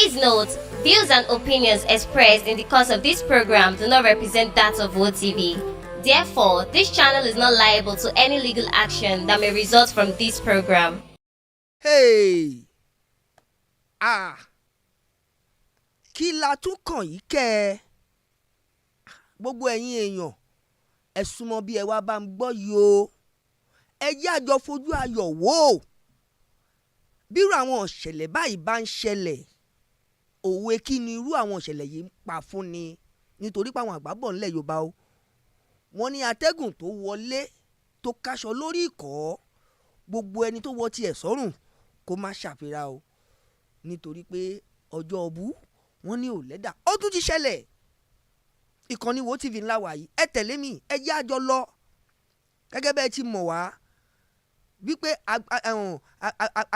Please note, views and opinions expressed in the course of this program do not represent that of WOTV. Therefore, this channel is not liable to any legal action that may result from this program. Hey! Kí la tún kàn yìí kẹ́ ẹ? Gbogbo ẹ̀yin èèyàn, ẹ súnmọ́ bí ẹ wá bá ń gbọ́ yìí o. Ẹ jẹ́ àjọ fojú ayọ̀ wò ó. Bírú àwọn ìṣẹ̀lẹ̀ báyìí bá ń ṣẹlẹ̀, òwe kí ni irú àwọn ìṣẹ̀lẹ̀ yìí ń pa fún ni? Nítorí pé àwọn àgbà bọ̀ ńlẹ̀ Yorùbá o. Wọ́n ní atẹ́gùn tó wọlé tó káṣọ lórí ìkọ́, gbogbo ẹni tó wọ tiẹ̀ sọ́rùn kó má ṣàfihàn o. Nítorí pé ọjọ́ ọbú wọ́n ní ò lẹ́dà. Ó tún ti ṣẹlẹ̀. Ìkànnì WOTV ńlá wà yìí, ẹ tẹ̀lé mi, ẹ jẹ́ àjọ lọ. Gẹ́gẹ́ bẹ́ẹ̀ ti mọ̀ wá wípé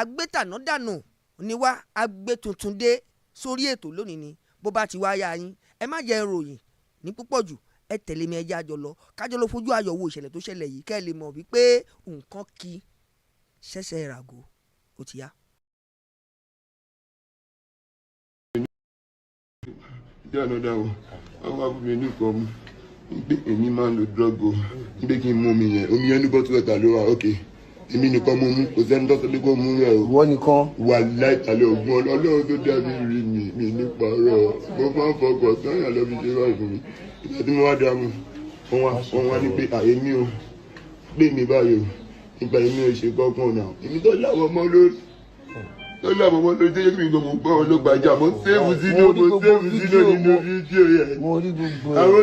agbétàná dànù ni wá, agbé tuntun dé sórí ètò lónìí ni. Bó bá ti wá yá yín, ẹ má jẹ́ ìròyìn ní púpọ̀ jù, ẹ tẹ̀lé mi, ẹ jẹ́ àjọ lọ. Kájọ lọ fojú ayọ̀ wo ìṣẹ̀lẹ̀ tó ṣẹlẹ̀ yìí, kẹ́ ẹ lè mọ̀ wípé nǹkan kì í ṣẹ̀ṣẹ̀ ìràgò. Ó ti yá. Another one. Àwọn abúlé ní kan mú pé èmi máa ń lo drug o pé kí n mú omi yẹn ní bọ́tù ẹ̀ta ló wà ókè èmi nìkan mo mú kò sẹ́ni tó sọ pé kó mú rẹ̀ o. Wọ́n nìkan. Wà láìtàlẹ̀ ògùn ọlọ́run tó dá mi rí mi ní parọ́ mo máa ń fọkàn sọ́yà lọ́ fi ṣe wá fún mi ìgbà tí mo wá dá mu wọ́n wá ní pé àyèmí o pé mi báyìí o nígbà èmi ò ṣe kọ́kàn náà èmi tó láwọn ọmọ lórí. Lọ́la àmọ́ ló jẹ́ kí n gbọ́ mo gbọ́ wọn ló gbàjà mo sẹ́ẹ̀mù sínú nínú fídíò yẹn àwọn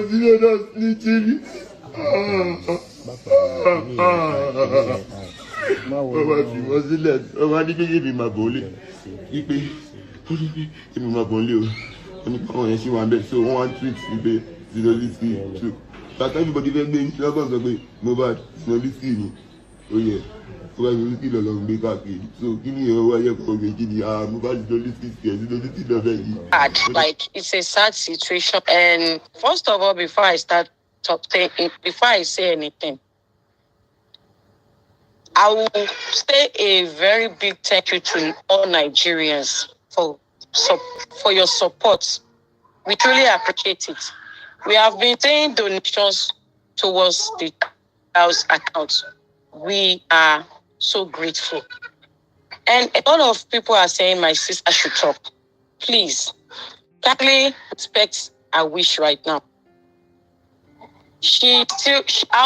sínú náà ní jírí. Wọ́n máa fi wọ́n sílẹ̀ wọ́n máa ní kékeré mi máa bọ̀ lé ipe ó ní pé èmi máa bọ̀ lé o wọ́n ní pàwọn yẹn ṣì wà ń bẹ̀ so wọ́n wá tweet ipe Zinoliski so bàtà everybody fẹ́ gbé ní lọ́gbọ̀n sọ pé Mohbad Zinoliski ni ó yẹ. Like it's a sad situation, and first of all, before I say anything, I will say a very big thank you to all Nigerians for your support. We truly appreciate it. We have been paying donations towards the house account. We are so grateful. And a lot of people are saying my sister should talk. Please, kindly respect her wish right now. I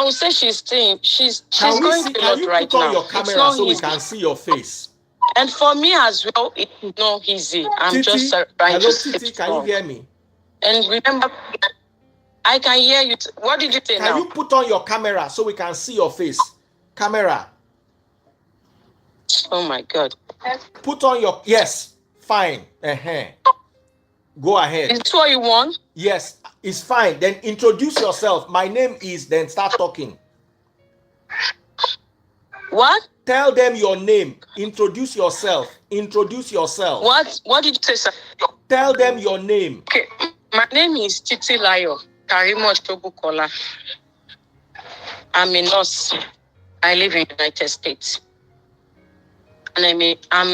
would say she's going through a lot right now. Can you put on your camera so we can see your face? And for me as well, it's not easy. I'm Titi, just trying to stay strong. Can you hear me? And remember, I can hear you. What did you say now? Can you put on your camera so we can see your face? Camera. Oh my God. Put on your, yes, fine. Go ahead. Is this what you want? Yes, it's fine. Then introduce yourself. My name is, then start talking. What? Tell them your name. Introduce yourself. Introduce yourself. What did you say, sir? Tell them your name. Okay, my name is Titi Layo Karimo Tobukola. I'm a nurse. I live in the United States. And I'm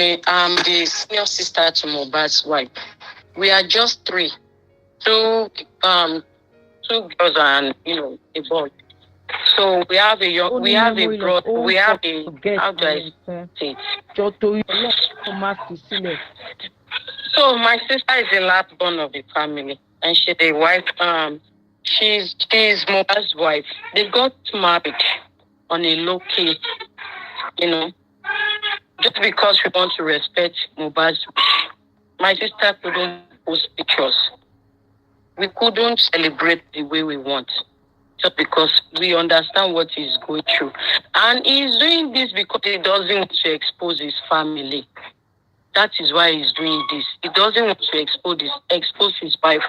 the senior sister to Mohbad's wife. We are just three. Two girls and a boy. So we have a how do I say? So my sister is the last born of the family, and she's the wife. She's Mohbad's wife. They got married on a low key, just because we want to respect Mohbad's wish. My sister couldn't post pictures. We couldn't celebrate the way we want, just because we understand what he's going through. And he's doing this because he doesn't want to expose his family. That is why he's doing this. He doesn't want to expose his wife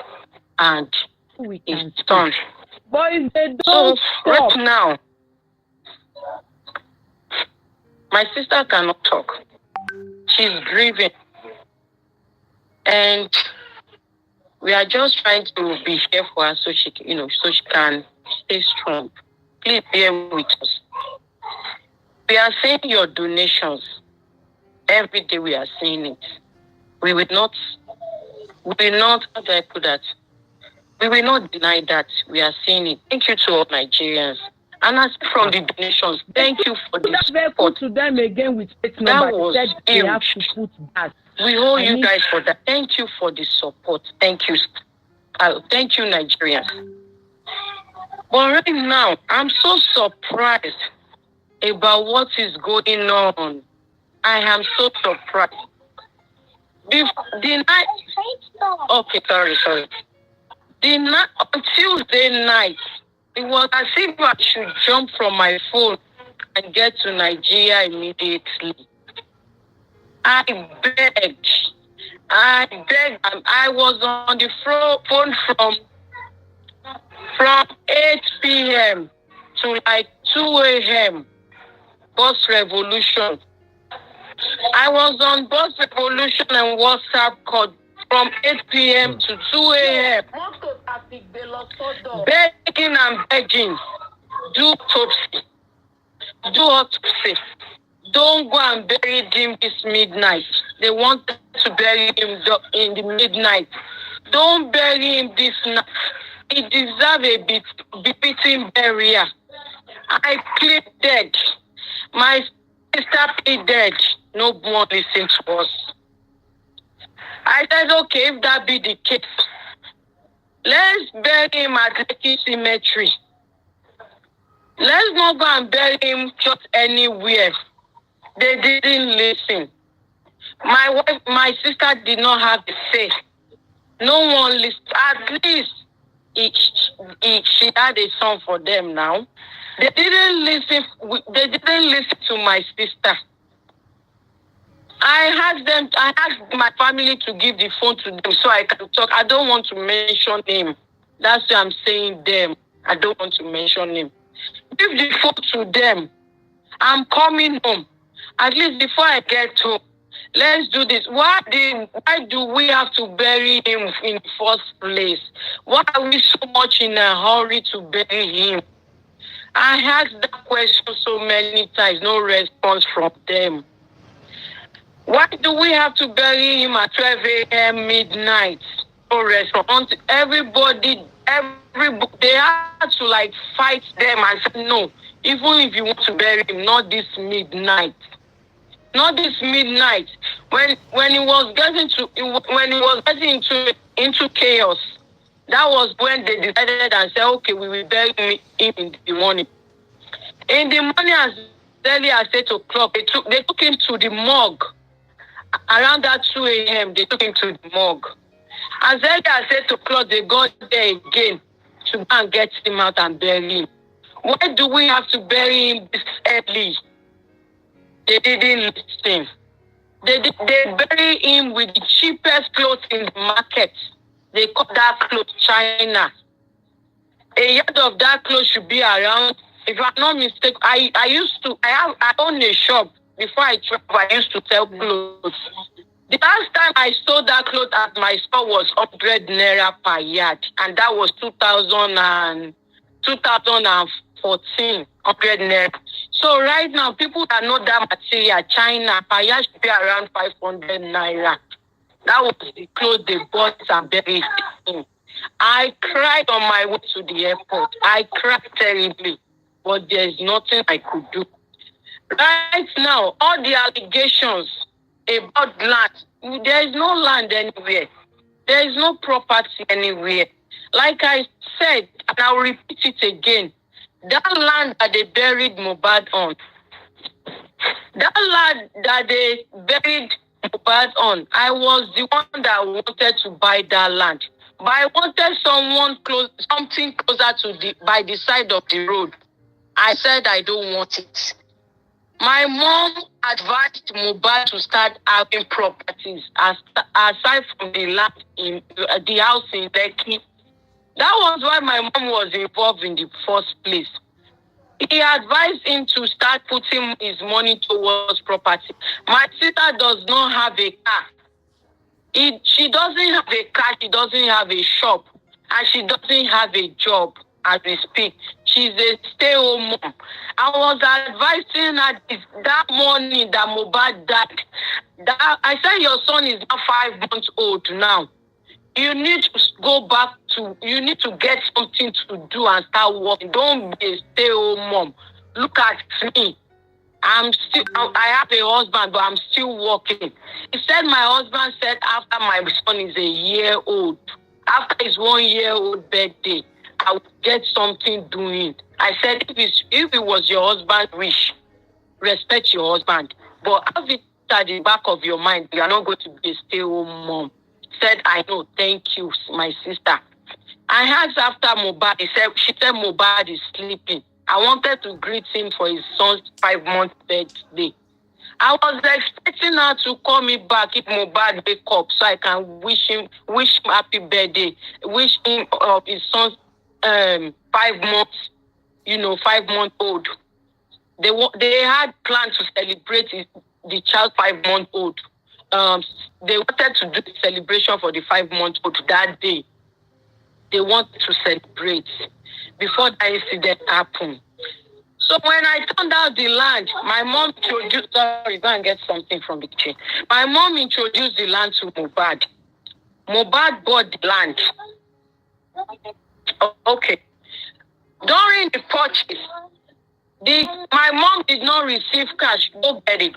and his son. But if they don't right now, my sister cannot talk. She's grieving. And we are just trying to be here for her so she can stay strong. Please bear with us. We are seeing your donations. Every day we are seeing it. We will not We will not, how do I put that? We will not deny that we are seeing it. Thank you to all Nigerians. And as from the donations, thank you for this support. To them again with that was they have to put that. We owe you guys for that. Thank you for the support. Thank you. Thank you, Nigerians. But right now, I'm so surprised about what is going on. I am so surprised. The night. Okay, sorry. The night on Tuesday night, it was as if I should jump from my phone and get to Nigeria immediately. I begged. I was on the phone from 8 p.m. to like 2 a.m. Bus Revolution. I was on Bus Revolution and WhatsApp call from 8 p.m. to 2 a.m. Begging and begging. Do autopsy. Don't go and bury him this midnight. They want to bury him in the midnight. Don't bury him this night. He deserves a befitting burial. I plead dead. My sister plead dead. No one listen to us. I said, okay, if that be the case, let's bury him at Lekki Cemetery. Let's not go and bury him just anywhere. They didn't listen. My sister did not have the faith. No one listened. At least she had a son for them now. They didn't listen. They didn't listen to my sister. I asked my family to give the phone to them so I can talk. I don't want to mention him. That's why I'm saying them. I don't want to mention him. Give the phone to them. I'm coming home. At least before I get home, let's do this. Why do we have to bury him in the first place? Why are we so much in a hurry to bury him? I asked that question so many times, no response from them. Why do we have to bury him at 12 a.m. midnight? No response. Everybody, they had to like fight them and say, no, even if you want to bury him, not this midnight. Not this midnight. When he was getting into chaos, that was when they decided and said, okay, we will bury him in the morning. In the morning, as early as 8 o'clock, they took him to the morgue. Around that 2 a.m., they took him to the morgue. As early as 8 o'clock, they got there again to go and get him out and bury him. Why do we have to bury him this early? They didn't listen. They bury him with the cheapest clothes in the market. They call that clothes China. A yard of that clothes should be around, if I'm not mistaken, I own a shop. Before I travel, I used to sell clothes. The last time I sold that clothes at my store was 100 naira per yard. And that was 2014, 100 naira. So right now, people that know that material, China, per yard should be around 500 naira. That was the clothes they bought and buried in. I cried on my way to the airport. I cried terribly. But there's nothing I could do. Right now, all the allegations about land, there is no land anywhere. There is no property anywhere. Like I said, and I'll repeat it again, that land that they buried Mohbad on, I was the one that wanted to buy that land. But I wanted something closer by the side of the road. I said I don't want it. My mom advised Mohbad to start having properties aside from the land in the house in Lekki. That was why my mom was involved in the first place. He advised him to start putting his money towards property. My sister does not have a car. She doesn't have a car, she doesn't have a shop, and she doesn't have a job as we speak. She's a stay-home mom. I was advising her that morning that Mohbad died. I said, your son is now 5 months old now. You need to go back to, you need to get something to do and start working. Don't be a stay-home mom. Look at me. I have a husband, but I'm still working. He said, my husband said after my son is a year old, after his 1 year old birthday, I will get something doing. I said, if it was your husband's wish, respect your husband. But have it at the back of your mind, you are not going to be a stay-home mom. Said, I know, thank you, my sister. I asked after Mohbad, she said Mohbad is sleeping. I wanted to greet him for his son's 5-month birthday. I was expecting her to call me back if Mohbad wake up so I can wish him happy birthday, wish him his son's 5 months, 5-month-old. They had plans to celebrate the child 5-month-old. They wanted to do the celebration for the 5-month-old that day. They wanted to celebrate before that incident happened. So when I turned out the land, my mom introduced, sorry, go and get something from the kitchen. My mom introduced the land to Mohbad. Mohbad bought the land. Okay. During the purchase, my mom did not receive cash. Go get it.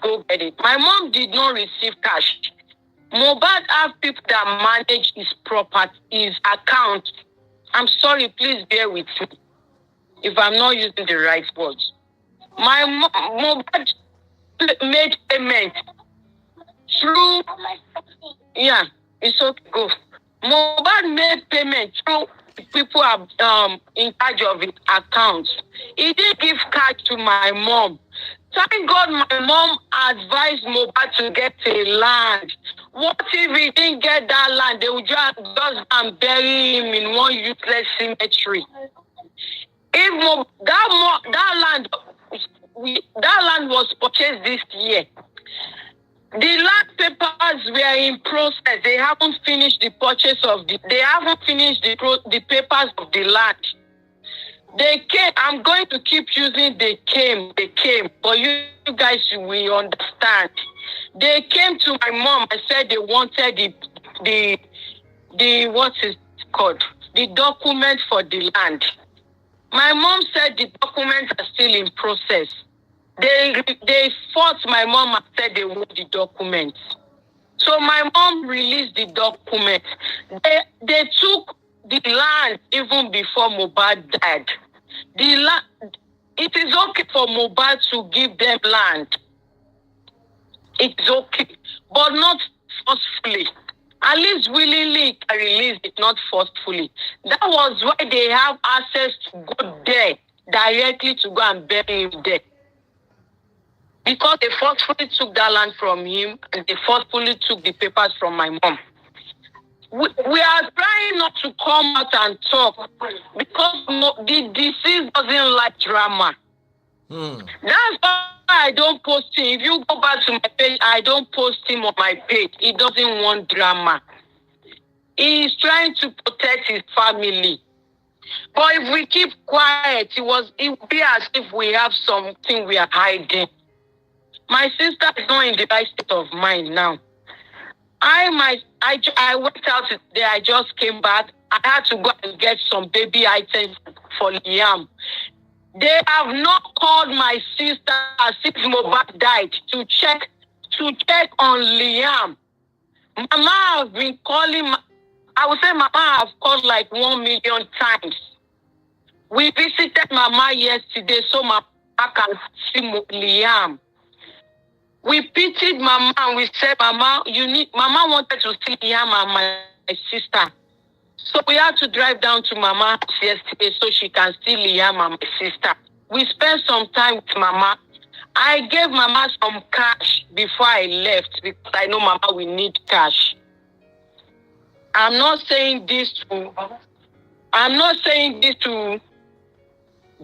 My mom did not receive cash. Mohbad have people that manage his property, his account. I'm sorry, please bear with me if I'm not using the right words. Mohbad made payment through, it's okay, go. Mohbad made payment through people in charge of his accounts. He didn't give cash to my mom. Thank God my mom advised Mohbad to get a land. What if he didn't get that land? They would just bury him in one useless cemetery. If that land was purchased this year, the land papers were in process. They haven't finished the purchase they haven't finished the papers of the land. They came. I'm going to keep using they came, but you guys will understand. They came to my mom and said they wanted the what is it called? The document for the land. My mom said the documents are still in process. They fought my mom and said they want the documents. So my mom released the document. They took the land even before Mohbad died. It is okay for Mohbad to give them land. It's okay, but not forcefully. At least willingly can release it, not forcefully. That was why they have access to go there, directly to go and bury him there. Because they forcefully took that land from him and they forcefully took the papers from my mom. We are trying not to come out and talk because the deceased doesn't like drama. That's why I don't post him. If you go back to my page, I don't post him on my page. He doesn't want drama. He is trying to protect his family. But if we keep quiet, it will be as if we have something we are hiding. My sister is not in the right state of mind now. I went out today. I just came back. I had to go and get some baby items for Liam. They have not called my sister since Mohbad died to check on Liam. Mama have been calling. I would say Mama have called like 1 million times. We visited Mama yesterday so Mama can see Liam. We pitied Mama and we said, Mama wanted to see Liam and my sister. So we had to drive down to Mama yesterday so she can see Liam and my sister. We spent some time with Mama. I gave Mama some cash before I left because I know Mama will need cash. I'm not saying this to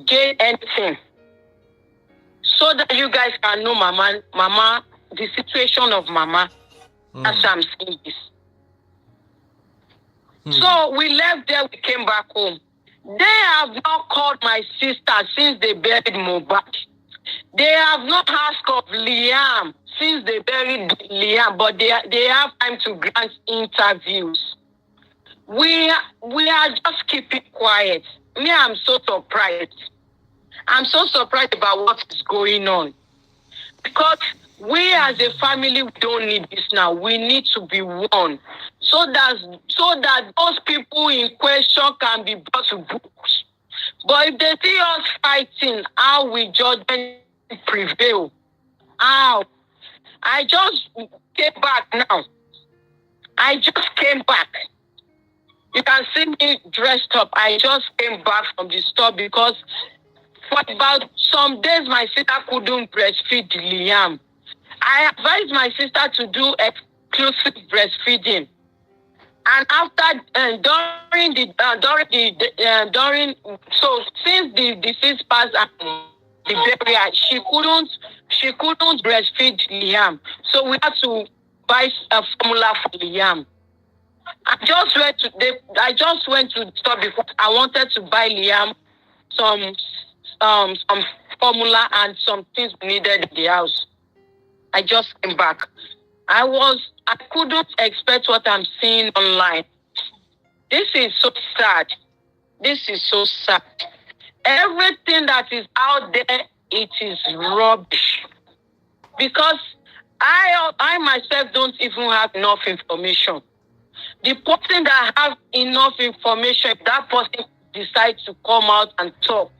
gain anything. So that you guys can know Mama, the situation of Mama. As I'm saying this. So we left there, we came back home. They have not called my sister since they buried Mohbad. They have not asked of Liam since they buried Liam, but they have time to grant interviews. we are just keeping quiet. Me, I'm so surprised. I'm so surprised about what is going on. Because we as a family, we don't need this now. We need to be one. So that those people in question can be brought to books. But if they see us fighting, how will judgment prevail? How? I just came back now. I just came back. You can see me dressed up. I just came back from the store because for about some days my sister couldn't breastfeed Liam. I advised my sister to do exclusive breastfeeding. And after since the disease passed and the burial, she couldn't breastfeed Liam. So we had to buy a formula for Liam. I just went to the store because I wanted to buy Liam some formula and some things we needed in the house. I just came back. I couldn't expect what I'm seeing online. This is so sad. This is so sad. Everything that is out there, it is rubbish. Because I myself don't even have enough information. The person that has enough information, if that person decides to come out and talk,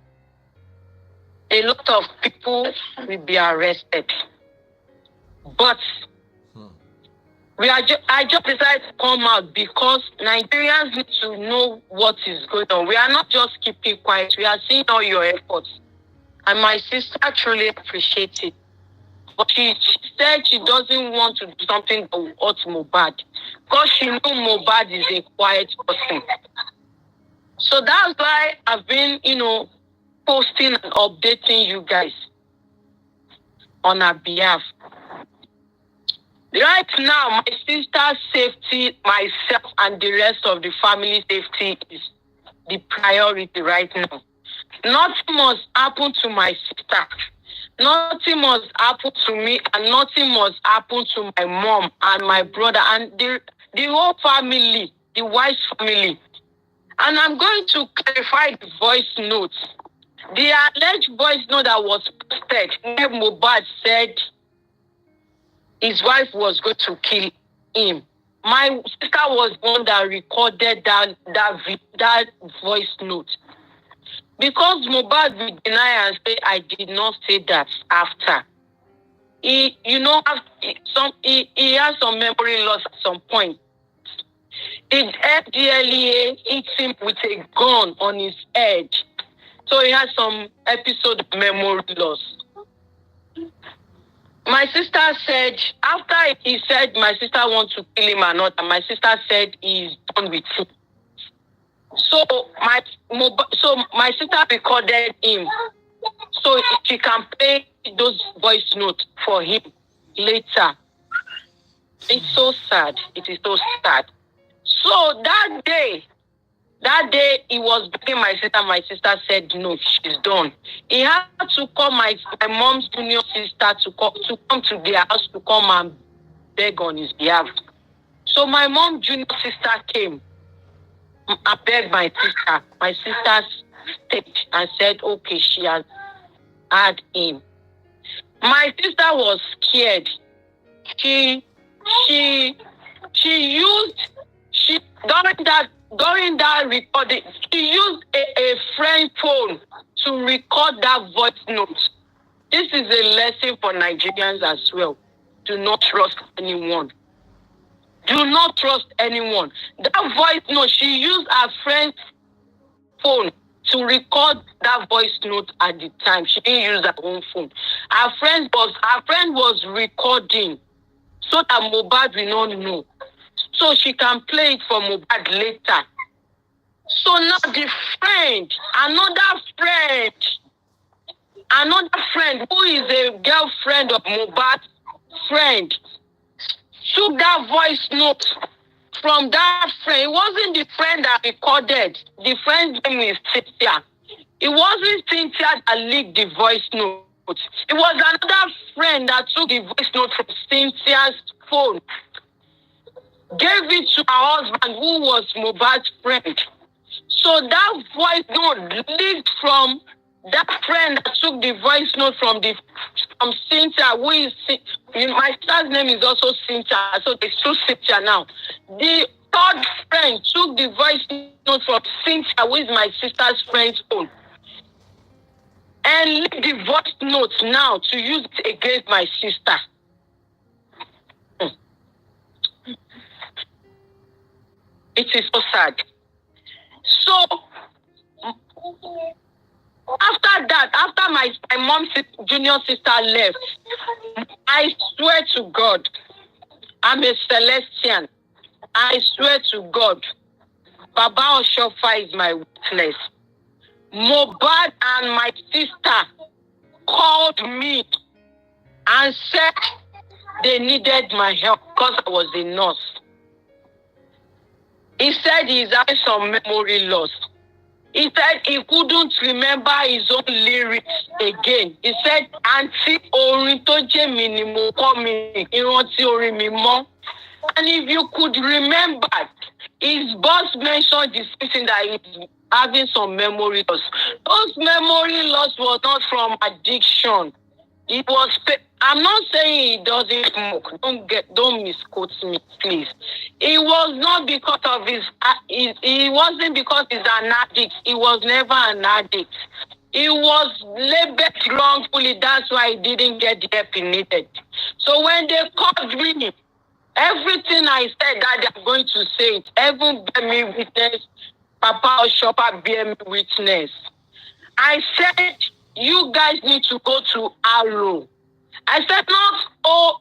a lot of people will be arrested. But I just decided to come out because Nigerians need to know what is going on. We are not just keeping quiet. We are seeing all your efforts. And my sister truly appreciates it. But she said she doesn't want to do something that will hurt Mohbad. Because she knew Mohbad is a quiet person. So that's why I've been, posting and updating you guys on her behalf. Right now, my sister's safety, myself, and the rest of the family safety is the priority right now. Nothing must happen to my sister. Nothing must happen to me, and nothing must happen to my mom and my brother and the whole family, the Wise family. And I'm going to clarify the voice notes. The alleged voice note that was posted where Mohbad said his wife was going to kill him. My sister was one that recorded that voice note. Because Mohbad will deny and say, I did not say that after. He has some memory loss at some point. The FDLEA hit him with a gun on his head. So he has some episode of memory loss. My sister said, after he said my sister wants to kill him or not, and my sister said he's done with him. So my sister recorded him so she can play those voice notes for him later. It's so sad. It is so sad. So that day he was begging my sister. My sister said no, she's done. He had to call my mom's junior sister to come to their house to come and beg on his behalf. So my mom's junior sister came. I begged my sister. My sister stayed and said, okay, she has had him. My sister was scared. During that recording, she used a friend phone to record that voice note. This is a lesson for Nigerians as well. Do not trust anyone. Do not trust anyone. That voice note, she used her friend's phone to record that voice note at the time. She didn't use her own phone. Her friend was recording so that Mohbad will not know. So she can play it for Mohbad later. So now the friend, another friend who is a girlfriend of Mohbad's friend, took that voice note from that friend. It wasn't the friend that recorded. The friend's name is Cynthia. It wasn't Cynthia that leaked the voice note. It was another friend that took the voice note from Cynthia's phone. gave it to her husband, who was Mohbad's friend. So that voice note leaked from that friend that took the voice note from Cynthia, who is my sister's name is also Cynthia, so there's two Cynthia now. The third friend took the voice note from Cynthia, who is my sister's friend's own, and leaked the voice note now to use it against my sister. It is so sad. So after that, after my mom's junior sister left, I swear to God, I'm a Celestian. I swear to God, Baba Oshofa is my witness. Mohbad and my sister called me and said they needed my help because I was a nurse. He said he's having some memory loss. He said he couldn't remember his own lyrics again. He said, Auntie, orin to je mi ni mo ko mi, iranti orin mi mo. And if you could remember, his boss mentioned this thing that he's having some memory loss. Those memory loss was not from addiction. It was. I'm not saying he doesn't smoke. Don't misquote me, please. It was not because of his. It wasn't because he's an addict. He was never an addict. He was labeled wrongfully. That's why he didn't get the help he needed. So when they called me, everything I said that they're going to say it. Heaven bear me witness. Papa or Shopper bear me witness. I said, you guys need to go to Arrow. I said,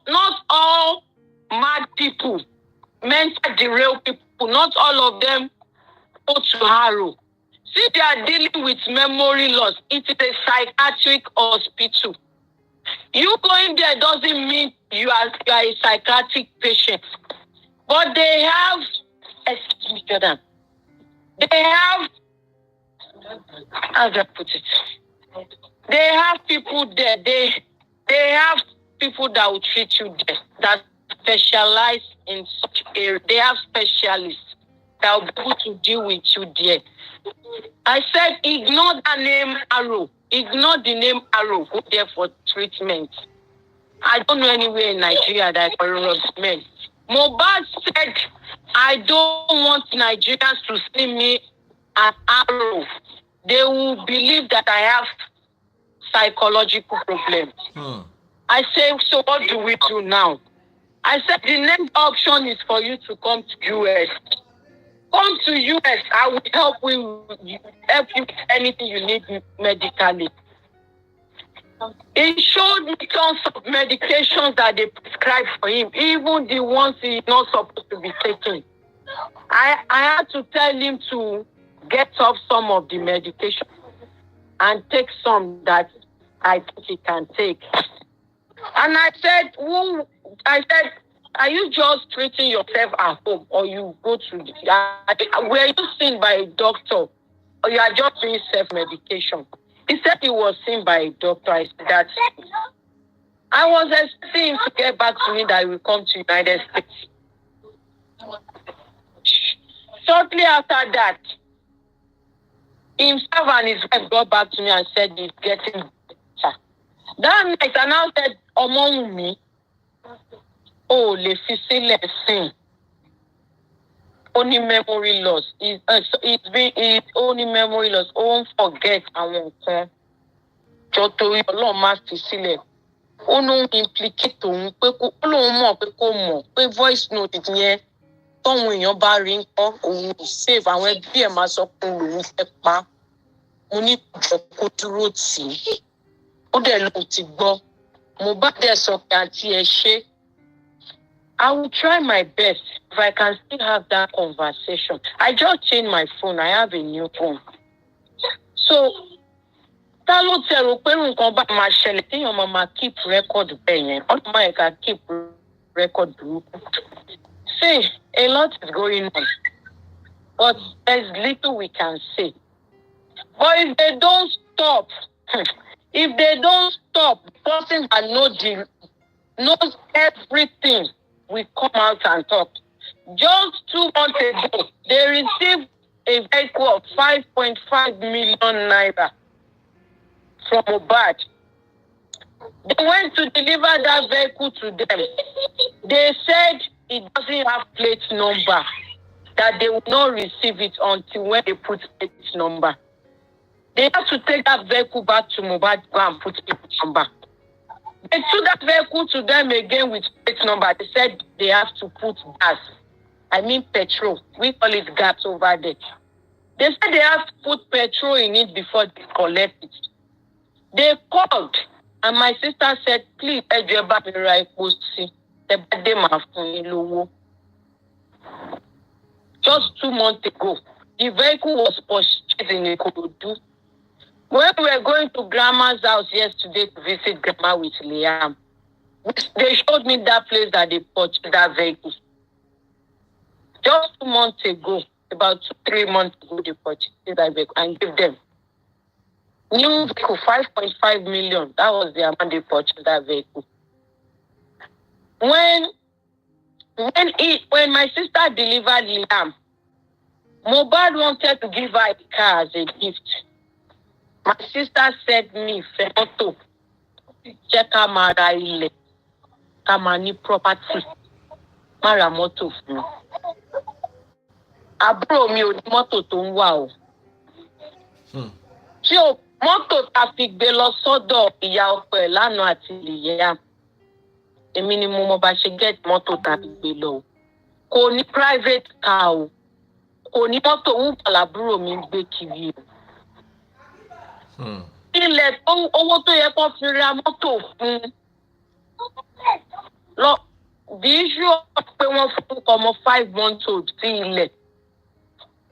not all mad people, mental derailed people, not all of them go to Arrow. See, they are dealing with memory loss. It is a psychiatric hospital. You going there doesn't mean you are a psychiatric patient. But they have, excuse me, Jordan, they have, how do I put it? They have people there. They have people that will treat you there, that specialize in such area. They have specialists that will be able to deal with you there. I said, ignore the name Arrow. Ignore the name Arrow. Go there for treatment. I don't know anywhere in Nigeria that I can recommend. Mohbad said, I don't want Nigerians to see me at Arrow. They will believe that I have psychological problems. I said, so what do we do now? I said, the next option is for you to come to US. Come to US. I will help you with anything you need medically. He showed me tons of medications that they prescribed for him, even the ones he's not supposed to be taking. I had to tell him to get off some of the medication and take some that I think he can take. And I said, are you just treating yourself at home, or you go to were you seen by a doctor, or you are just doing self-medication? He said he was seen by a doctor. I said that. I was expecting him to get back to me that he will come to United States. Shortly after that, himself and his wife got back to me and said he's getting better. That night, I now said, among me, oh, le fissile sin. Only memory loss. It's only memory loss. Don't forget awọn kan. Jọ̀ọ́ Ọlọ́run má fi sílẹ̀. Ó ló ń implicate òun pé ó lóun mọ̀ pé kò mọ̀ pé voice note yẹn tọ́wọn èèyàn bá rí ń kọ́ òun save àwọn ẹbí ẹ̀ máa sọ pé òun fẹ́ pa. Mo ní ìjọ kó dúró tì í. Ó dẹ̀ lóun ti gbọ́. Mo bá dẹ̀ sọ pé àǹtí ẹ ṣe. I will try my best if I can still have that conversation. I just changed my phone. I have a new phone. So, ta ló ti rò pé nǹkan bá máa ṣẹlẹ̀ téèyàn máa keep record bẹ́ẹ̀ yẹn. Ọdún máa yẹ ká keep record burúkú. See, a lot is going on. But there's little we can say. But if they don't stop, the person that knows everything will come out and talk. Just 2 months ago, they received a vehicle of 5.5 million naira from Mohbad. They went to deliver that vehicle to them. They said it doesn't have plate number, that they will not receive it until when they put plate number. They have to take that vehicle back to Mohbad and put plate number. They took that vehicle to them again with plate number. They said they have to put gas. I mean petrol. We call it gas over there. They said they have to put petrol in it before they collect it. They called, and my sister said, please, just 2 months ago, the vehicle was purchased in Ikorodu. When we were going to Grandma's house yesterday to visit Grandma with Liam, they showed me that place that they purchased that vehicle. Just 2 months ago, about 2-3 months ago, they purchased that vehicle and gave them new vehicle, 5.5 million. That was the amount they purchased that vehicle. When my sister delivered Liam, Mohbad wanted to give her a car as a gift. My sister said me, Fenoto, check out my ile, Kamani property, Mara moto fún. Àbúrò mi ò ní mọ́tò tó ń wà o. Tí o mọ́tò ta fi gbé lọ sọ́dọ̀ ìyá ọkọ ẹ̀ lánàá àti ìyá. Èmi ni mo mọ bá ṣe get mọ́tò ta fi gbé lọ o. Kò ní private car o. Kò ní mọ́tò Uber làbúrò mi gbé kiri o. Ilẹ̀ owó tó yẹ kó fi ra mọ́tò fún. Lọ the issue pé wọ́n fún ọmọ 5 months old sí ilẹ̀.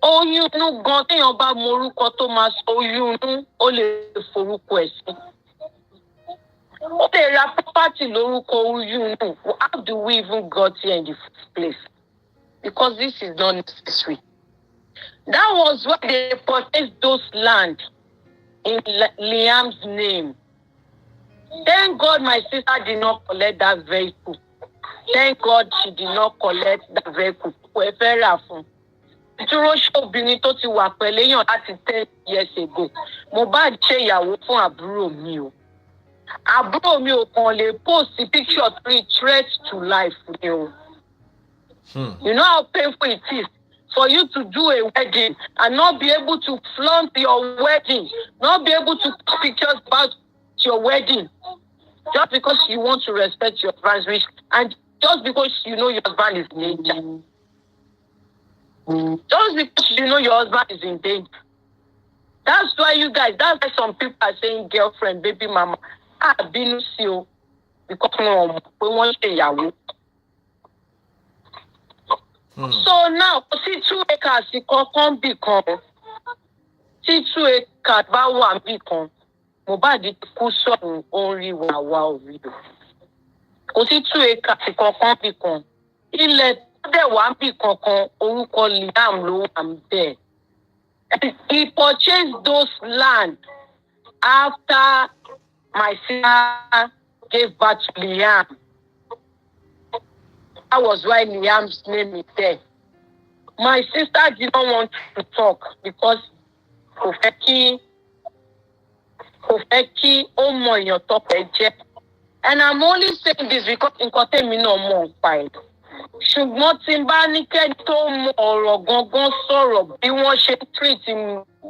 Oyún inú gan téèyàn bá mọ orúkọ tó máa sọ oyún inú ó lè forúkọ ẹ̀ sí. Ó lè ra property lórúkọ oyún inú. How do we even got here in the first place? Because this is not necessary. That was why they purchased those land in Liam's name. Thank God my sister did not collect that vehicle. Thank God she did not collect that vehicle. Dúró ṣobìnrin tó ti wà pẹ̀lẹ́yàn láti 10 years ago. Mohbad ṣe ìyàwó fún àbúrò mi o. Àbúrò mi ò kàn lè post picture 3 threat to life ni o. You know how painful it is for you to do a wedding and not be able to flaunt your wedding, not be able to take pictures about your wedding, just because you want to respect your husband's wish and just because you know your husband is in danger. Just because you know your husband is in danger. That's why that's why some people are saying girlfriend, baby mama. Bínú sí o, because wọn mọ̀ pé wọ́n ṣe ìyàwó. So now, see 2 acres kankan bì kan. Tí 2 acres bá wà bì kan, Mohbad ti kú sọ̀rùn orí wàwá orí o. Kò sí 2 acres kankan bì kan. Ilẹ̀ dẹ̀ wà bì kankan orúkọ Liam ló wà ńbẹ̀. He purchased those land after my sister gave birth to Liam. That was why Liam's name is there. My sister did not want to talk because kò fẹ́ kí ó mọ èèyàn tọ́pẹ́ jẹ́. And I'm only saying this because nǹkan tèmi náà mọ̀ nípa ẹ̀. Ṣùgbọ́n tí n bá ní kẹ́ni tó mọ ọ̀rọ̀ gangan sọ̀rọ̀ bí wọ́n ṣe treat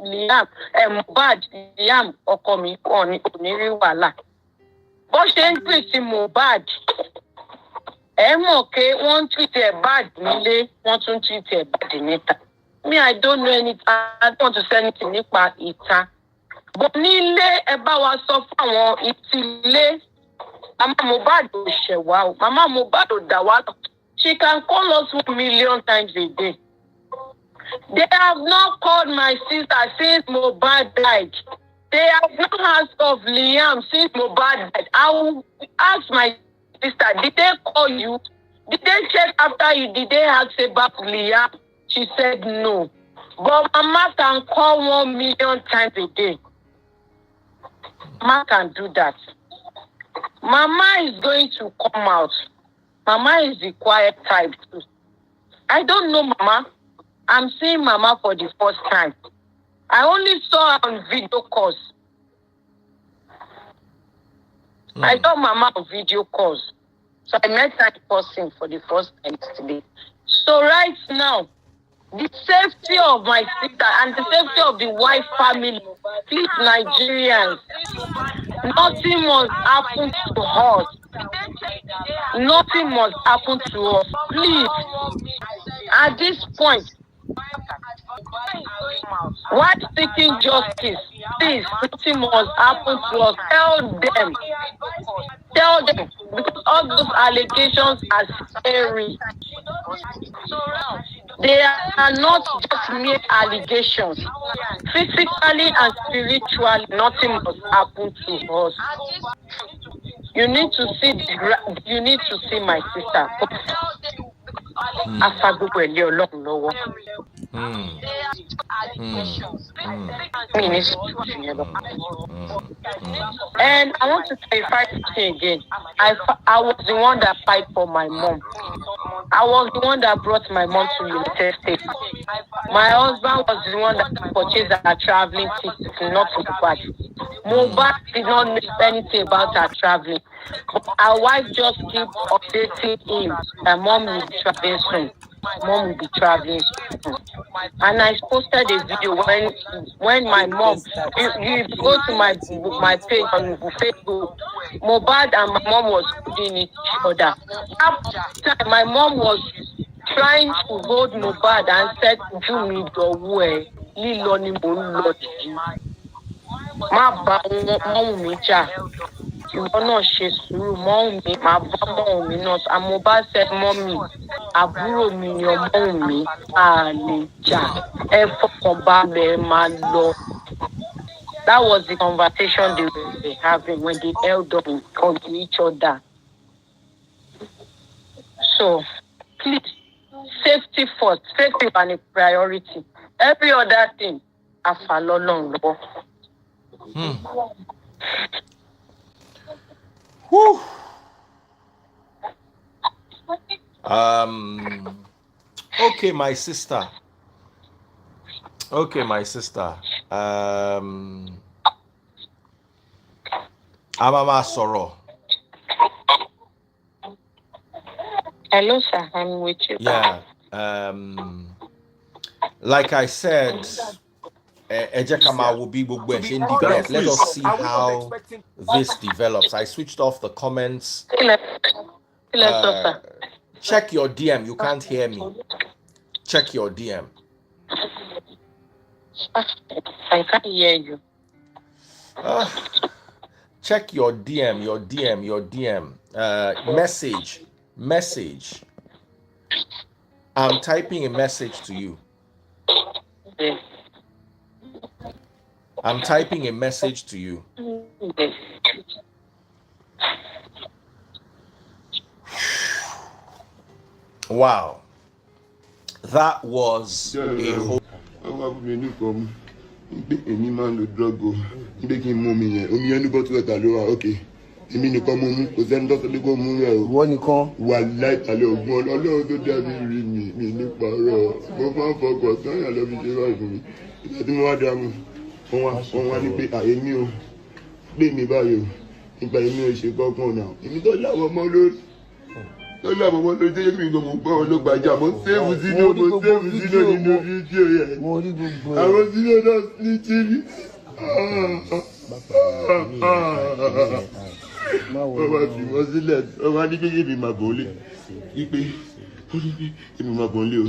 Liam, Mohbad, Liam ọkọ mi kò ní rí wàhálà. Bó ṣe ń treat Mohbad, ẹ mọ̀ pé wọ́n ń treat ẹ̀ bad nílé, wọ́n tún treat ẹ̀ bad níta. Me, I don't know anything. I don't want to say anything nípa ìta. But nílé ẹ bá wa sọ fún àwọn ìtìlé. Mama Mohbad ò ṣẹ̀wá o. Mama Mohbad ò dà wá. She can call us 1 million times a day. They have not called my sister since Mohbad died. They have not asked of Liam since Mohbad died. I will ask my sister, did they call you? Did they check after you? Did they ask about Liam? She said no. But Mama can call 1 million times a day. Mama can do that. Mama is going to come out. Mama is the quiet type too. I don't know Mama. I'm seeing Mama for the first time. I only saw her on video calls. I saw Mama on video calls. So I met her in person for the first time today. So right now, the safety of my sister and the safety of the wife family, please Nigerians, nothing must happen to us. Nothing must happen to us. Please, at this point, while seeking justice, please, nothing must happen to us. Tell them, because all those allegations are scary. They are not just mere allegations. Physically and spiritually, nothing must happen to us. You need to see my sister. And I want to clarify something again. I was the one that fight for my mom. I was the one that brought my mom to United States. My husband was the one that purchased her traveling tickets, not Mohbad. Mohbad did not know anything about her traveling. But our wife just kept updating him that mom will be traveling soon. Mom will be traveling soon. And I posted a video when my mom, you go to my page on Facebook, Mohbad and my mom was holding each other. After time, my mom was trying to hold Mohbad and said, "Do me the way, Lilo ni mo lo ji. Ma ba won mi ja. You not she suru mom mi, ma ba mom mi not." And Mohbad said, "Mommy, àbúrò mi ni ọmọ mi, a lè jà. Ẹ fọkàn balẹ̀ máa lọ." That was the conversation they were having when they held on to each other. So, please, safety first. Safety is a priority. Every other thing, I follow along. Whew. Okay, my sister. Amama Soro. Hello, sir. I'm with you. Yeah. Like I said, Ejakama will be developed. Let us see how this develops. I switched off the comments. Check your DM. You can't hear me. Check your DM. I can't hear you. Check your DM. Message. I'm typing a message to you. Yes. I'm typing a message to you. Yes. Wow. That was a whole. Èmi máa ń lo drug o nígbè kí n mú omi yẹn ní bọ́tù ẹ̀ta ló wà ok èmi nìkan mo mú kò sẹ́ni tó sọ pé kó mú rẹ̀ o wọ́n nìkan wà láìpàlẹ̀ ògùn ọlọ́run tó dábí rí mi nípa ọ̀rọ̀ mo máa ń fọkàn sọ́yà lọ́ fi ṣe báyìí fún mi ìgbà tí mo wá dá mu wọ́n wá ní pé èmi ò pè mí báyìí o nípa èmi ò ṣe kọ́kàn náà èmi tó láwọn ọmọ lórí tó láwọn ọmọ lórí tó yẹ kí n gbọ́ mo gbọ́ wọn ló gbàjà mo sẹ́ẹ̀fù sínú nínú fídíò yẹn àwọn sínú náà ní tíì wọ́n wá fi wọ́n sílẹ̀ wọ́n wá ní kékeré mi máa bọ̀ ọ́ lé wípé èmi máa bọ̀ ọ́ lé o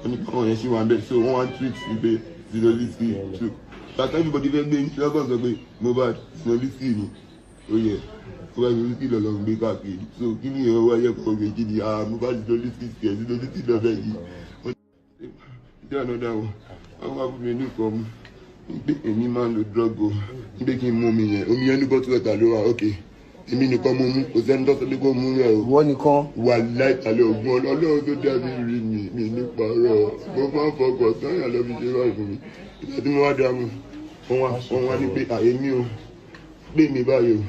wọ́n ní káwọn yẹn ṣì wà ń bẹ̀ so wọ́n wá ń tweet wípé Zinolisky true bàtà everybody fẹ́ gbé ní ọkọ̀ sọ pé Mohbad Zinolisky ni ó yẹ Mohbad Zinolisky lọ́lọ́run gbé káàkiri so kí ni ìyẹn wáyé kọ́ ọ̀gbìn kí ni Mohbad Zinolisky tiẹ̀ Zinolisky lọ́fẹ̀ yìí ìdí àná dáwọ̀ wọ́n wá fún mi ní ìkọ́ mu èmi máa ń lo drug o nígbè kí n mú omi yẹn ní bọ́tù ẹ̀ta ló wà ok èmi nìkan mo mú kò sẹ́ni tó sọ pé kó mú rẹ̀ o wọ́n nìkan wà láìpàlẹ̀ ògùn ọlọ́run tó dábí rí mi nípa ọ̀rọ̀ mo máa ń fọkàn sọ́yà lọ́ fi ṣe báyìí fún mi ìgbà tí mo wá dá mu wọ́n wá ní pé èmi ò pè mí báyìí o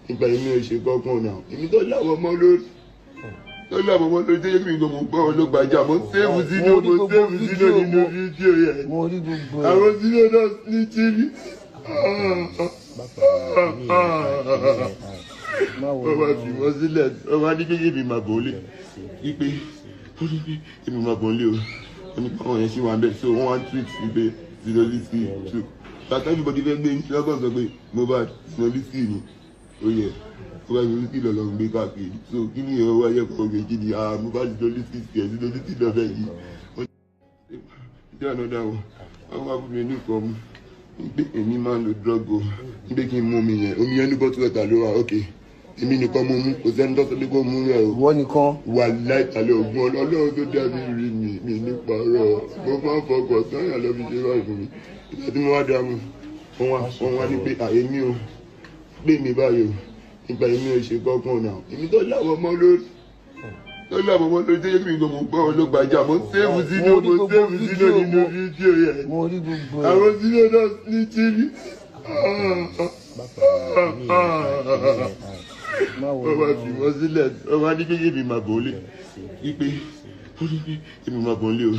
nípa èmi ò ṣe kọ́kàn náà èmi tó láwọn ọmọ lórí lọ́lá àmọ́ ló jẹ́ kí n gbọ́ mo gbọ́ ọ ló gbàjà mo sẹ́ẹ̀bù sínú nínú fídíò yẹn àwọn sínú náà ní tírí. wọ́n wá fi wọ́n sílẹ̀ wọ́n wá ní kékeré mi máa bọ̀ ọ́ lé ipe ó ní pé èmi máa bọ̀ ọ́ lé o wọ́n ní báwọn yẹn ṣì wà ń bẹ̀ so wọ́n wá ń tweet wípé Zinoliski too bàtà everybody fẹ́ gbé lọ́gàn sọ pé Mohbad Zinoliski ni ó yẹ Mohbad Zinoliski lọ́lọ́ ń gbé káàkiri so kí ni ìyẹn wáyé kọ́ ọ̀gbẹ́ kí ni Mohbad Zinoliski tiẹ̀ Zinoliski lọ́fẹ̀ yìí ìdí ànádà wọn wọ́n wá fún mi ní nǹkan mu pé èmi máa ń lo drug o pé kí n mú omi yẹn ní bottle water ló wà ok èmi nìkan mo mú kò sẹ́ni tó sọ pé kó mú rẹ̀ o. wọ́n nìkan. wà láìpàlẹ̀ ògùn ọlọ́run tó dá mi rí mi nípa ọ̀rọ̀ mo máa ń fọkàn sọ́yà lọ́ fi ṣe báyìí fún mi ìgbà tí mo wá dá mu wọ́n wá ní pé àyèmí o pé mi báyìí o nípa èmi ò ṣe kọ́kàn náà èmi tó láwọn ọmọ lórí jẹ́ kí n gbọ́ mo gbọ́ ọ ló gbàjà mo sẹ́ẹ̀bù sínú nínú fídíò yẹn àwọn sínú náà ní tírí. wọ́n wá fi wọ́n sílẹ̀ wọ́n wá ní kékeré mi máa bọ̀ ọ́ lé ipe ó ní pé èmi máa bọ̀ ọ́ lé o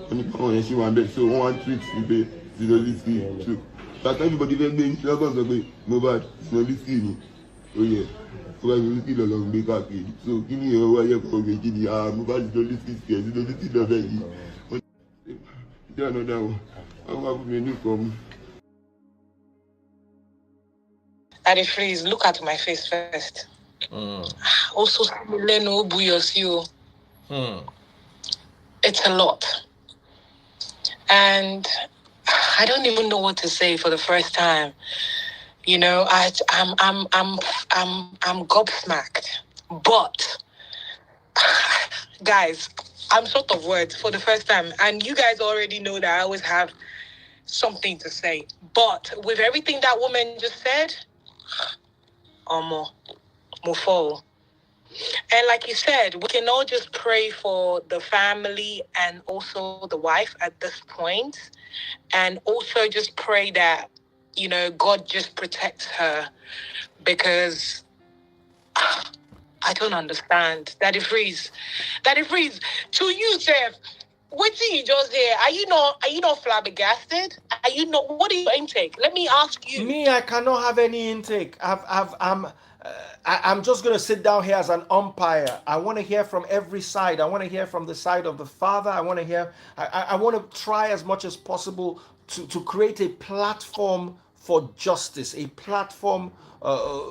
wọ́n ní báwọn yẹn ṣì wà ń bẹ̀ so wọ́n wá ń tweet wípé Zinoliski too bàtà everybody fẹ́ gbé lọ́gàn sọ pé Mohbad Zinoliski ni ó yẹ Mohbad Zinoliski lọ́lọ́ ń gbé káàkiri so kí ni ìyẹn wáyé kọ́ ọ̀gbẹ́ kí ni Mohbad Zinoliski tiẹ̀ Zinoliski lọ́fẹ̀ yìí ìdí ànádà wọn wọ́n wá fún mi ní nǹkan mu. Daddy, please look at my face first. Also, it's a lot, and I don't even know what to say for the first time. You know, I'm gobsmacked. But guys, I'm short of words for the first time, and you guys already know that I always have something to say. But with everything that woman just said, more. And like you said, we can all just pray for the family and also the wife at this point, and also just pray that, you know, God just protects her, because I don't understand. Daddy Freeze, to you, Jeff. What do you just hear? Are you not flabbergasted? Are you not? What is your intake? Let me ask you. Me, I cannot have any intake. I'm just going to sit down here as an umpire. I want to hear from every side. I want to hear from the side of the father. I want to hear. I want to try as much as possible to create a platform for justice, a platform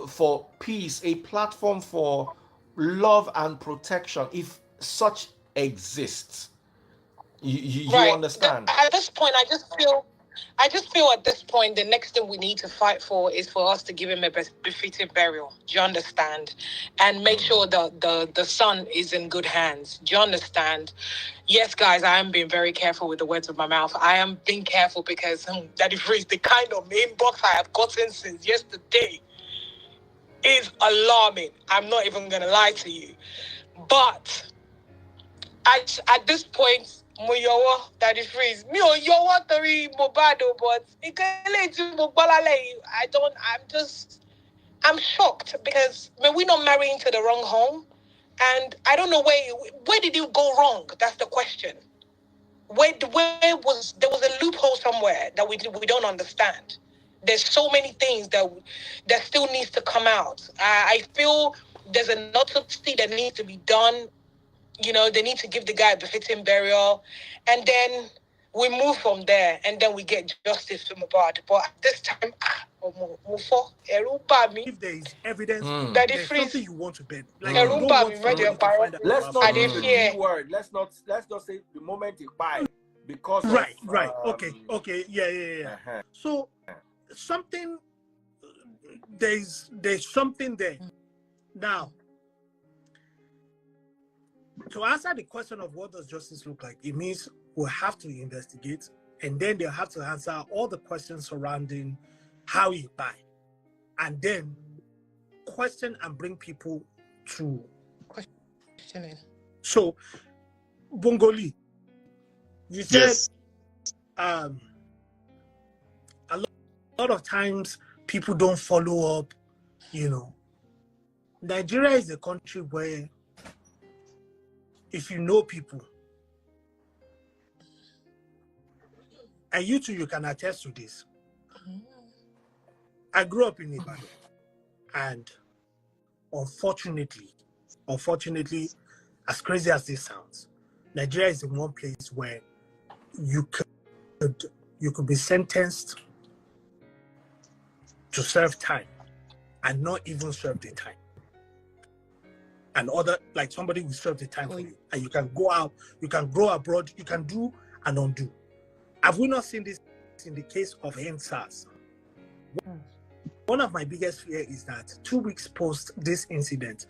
for peace, a platform for love and protection, if such exists. You right. Understand? At this point, I just feel at this point the next thing we need to fight for is for us to give him a befitting burial. Do you understand? And make sure that the son is in good hands. Do you understand? Yes, guys, I am being very careful with the words of my mouth. I am being careful because Daddy Freeze, the kind of inbox I have gotten since yesterday is alarming. I'm not even going to lie to you. But at this point, Daddy Freeze. Me or your watery Mohbad, but I'm shocked because we're not marrying to the wrong home, and I don't know where did you go wrong? That's the question. There was a loophole somewhere that we don't understand. There's so many things that still needs to come out. I feel there's an autopsy that needs to be done. You know, they need to give the guy a befitting burial, and then we move from there, and then we get justice for Mohbad. But at this time, if there is evidence that there's something you want to bet, like let's not use the key word. Let's not say the moment it buy because right. Okay, yeah. So something there's something there now. To answer the question of what does justice look like, it means we'll have to investigate, and then they'll have to answer all the questions surrounding how he died, and then question and bring people to questioning. So, Bongoli, you said Yes. A lot of times people don't follow up. You know, Nigeria is a country where if you know people, and you too, you can attest to this. I grew up in Ibadan, and unfortunately, as crazy as this sounds, Nigeria is the one place where you could be sentenced to serve time and not even serve the time. And like somebody will serve the time for you, and you can go out, you can go abroad, you can do and undo. Have we not seen this in the case of NSAS? One of my biggest fear is that 2 weeks post this incident,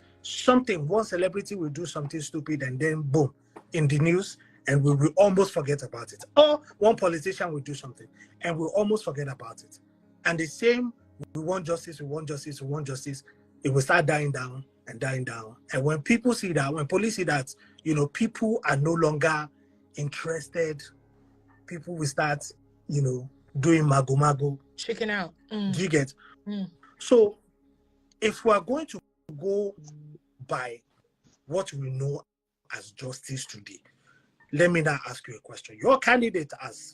one celebrity will do something stupid and then boom, in the news, and we will almost forget about it. Or one politician will do something and we'll almost forget about it. And the same, we want justice, it will start dying down and dying down. And when people see that, when police see that, people are no longer interested, people will start, doing mago, shaking out. Do you get? So if we are going to go by what we know as justice today, let me now ask you a question. Your candidate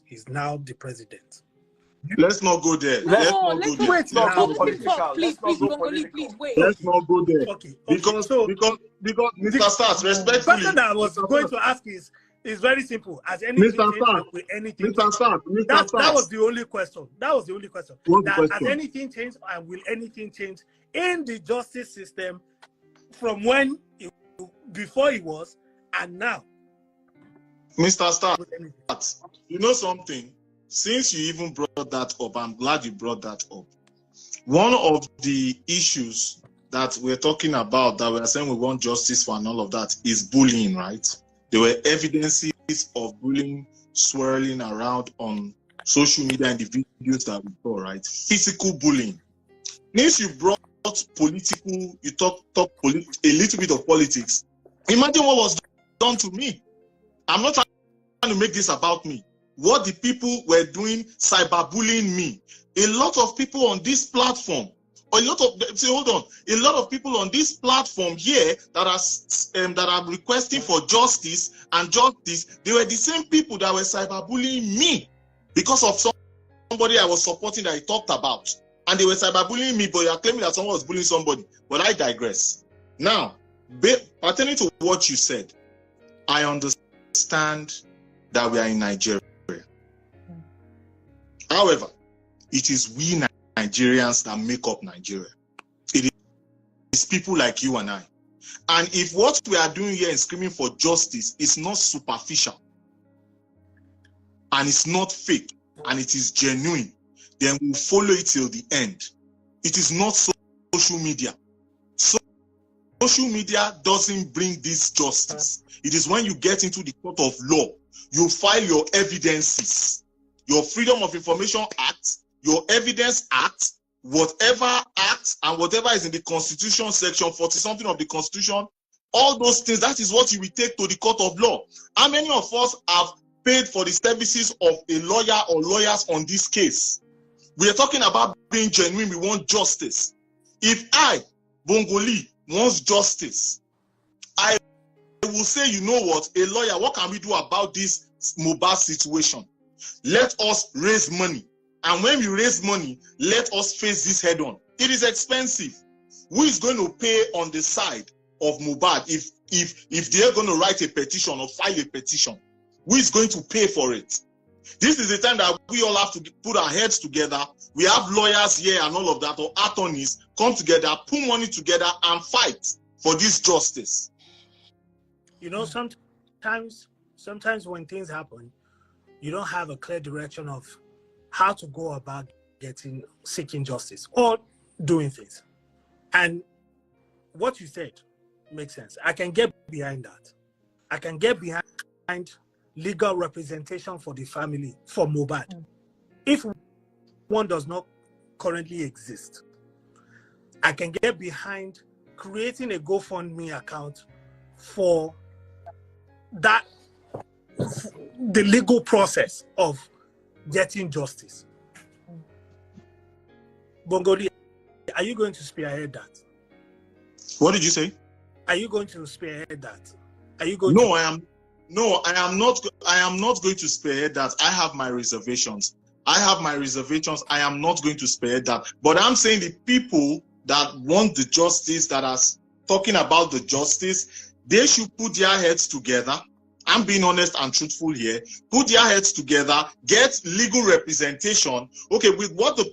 is now the president. Let's not go there. Let's not go there. Wait now. Please, wait. Let's not go there. Okay. Because Mr. Stars, The respectfully. question that I was going to ask is very simple. Has anything changed? Will anything change? That was the only question. Has anything changed, and will anything change in the justice system from before it was and now? Mr. Stars, you know something? Since you even brought that up, I'm glad you brought that up. One of the issues that we're talking about, that we're saying we want justice for and all of that, is bullying, right? There were evidences of bullying swirling around on social media and the videos that we saw, right? Physical bullying. Since you brought political, you talk a little bit of politics. Imagine what was done to me. I'm not trying to make this about me. What the people were doing, cyberbullying me. A lot of people on this platform, a lot of people on this platform here that are requesting for justice, they were the same people that were cyberbullying me because of somebody I was supporting that I talked about. And they were cyberbullying me, but you are claiming that someone was bullying somebody. But I digress. Now, pertaining to what you said, I understand that we are in Nigeria. However, it is we Nigerians that make up Nigeria. It is people like you and I. And if what we are doing here and screaming for justice is not superficial, and it's not fake, and it is genuine, then we'll follow it till the end. It is not social media. Social media doesn't bring this justice. It is when you get into the court of law, you file your evidences, your Freedom of Information Act, your Evidence Act, whatever act and whatever is in the Constitution, section 40-something of the Constitution, all those things, that is what you will take to the court of law. How many of us have paid for the services of a lawyer or lawyers on this case? We are talking about being genuine. We want justice. If I, Bongoli, wants justice, I will say, you know what, a lawyer, what can we do about this Mohbad situation? Let us raise money. And when we raise money, let us face this head on. It is expensive. Who is going to pay on the side of Mohbad if they are going to write a petition or file a petition? Who is going to pay for it? This is the time that we all have to put our heads together. We have lawyers here and all of that, or attorneys, come together, put money together and fight for this justice. You know, sometimes when things happen, you don't have a clear direction of how to go about seeking justice or doing things. And what you said makes sense. I can get behind that. I can get behind legal representation for the family, for Mohbad. If one does not currently exist, I can get behind creating a GoFundMe account for that, the legal process of getting justice. Bongoli, are you going to spearhead that? What did you say? Are you going to spearhead that? Are you going? No, I am. No, I am not. I am not going to spearhead that. I have my reservations. I am not going to spearhead that. But I'm saying the people that want the justice, that are talking about the justice, they should put their heads together. I'm being honest and truthful here. Put their heads together, get legal representation. Okay, with what the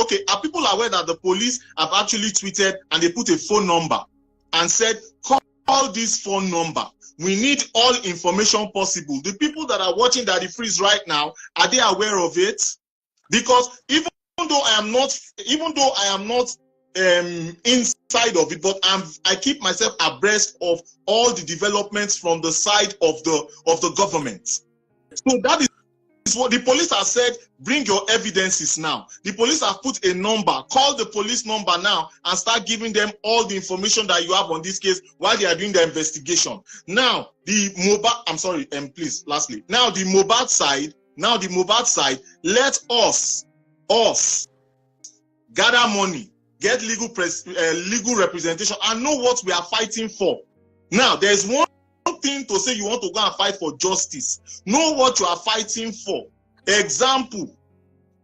okay, are people aware that the police have actually tweeted and they put a phone number and said, call this phone number. We need all information possible. The people that are watching Daddy Freeze right now, are they aware of it? Because even though I am not inside of it, but I keep myself abreast of all the developments from the side of the government. So that is what the police have said. Bring your evidences now. The police have put a number. Call the police number now and start giving them all the information that you have on this case while they are doing the investigation. Now the Mohbad. I'm sorry. Please. Lastly, now the Mohbad side. Let us gather money, get legal representation, and know what we are fighting for. Now, there's one thing to say you want to go and fight for justice. Know what you are fighting for. Example,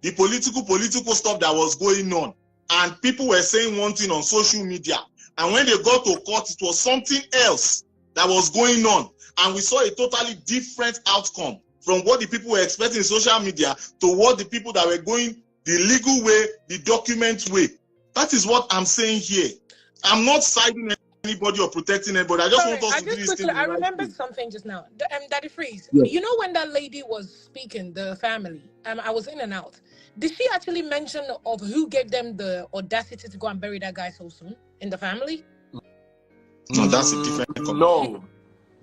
the political stuff that was going on, and people were saying one thing on social media, and when they got to court, it was something else that was going on, and we saw a totally different outcome from what the people were expecting in social media to what the people that were going the legal way, the document way. That is what I'm saying here. I'm not siding anybody or protecting anybody. I just want us to do this thing. I remembered something just now. Daddy Freeze, yes. You know when that lady was speaking, the family, I was in and out. Did she actually mention of who gave them the audacity to go and bury that guy so soon in the family? No, that's a different comment. No.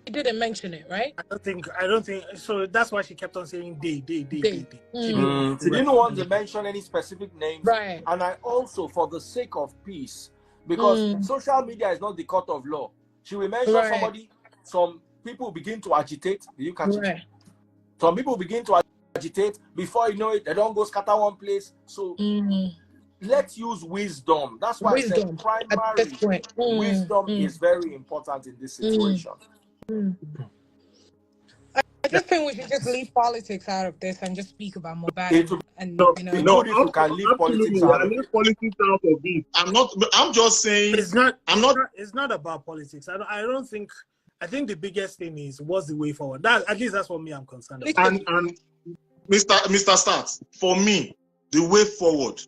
She didn't mention it, right? I don't think so. That's why she kept on saying they. She didn't want to mention any specific names. Right. And I also, for the sake of peace, because social media is not the court of law. She will mention somebody, some people begin to agitate. Did you catch it? Some people begin to agitate. Before you know it, they don't go scatter one place. So let's use wisdom. That's why I said primary wisdom is very important in this situation. I just think we should just leave politics out of this and just speak about Mohbad. If you can leave politics out of it. I'm just saying it's not about politics. I don't think. I think the biggest thing is what's the way forward. At least that's what me I'm concerned about. And Mr. Starks, for me, the way forward,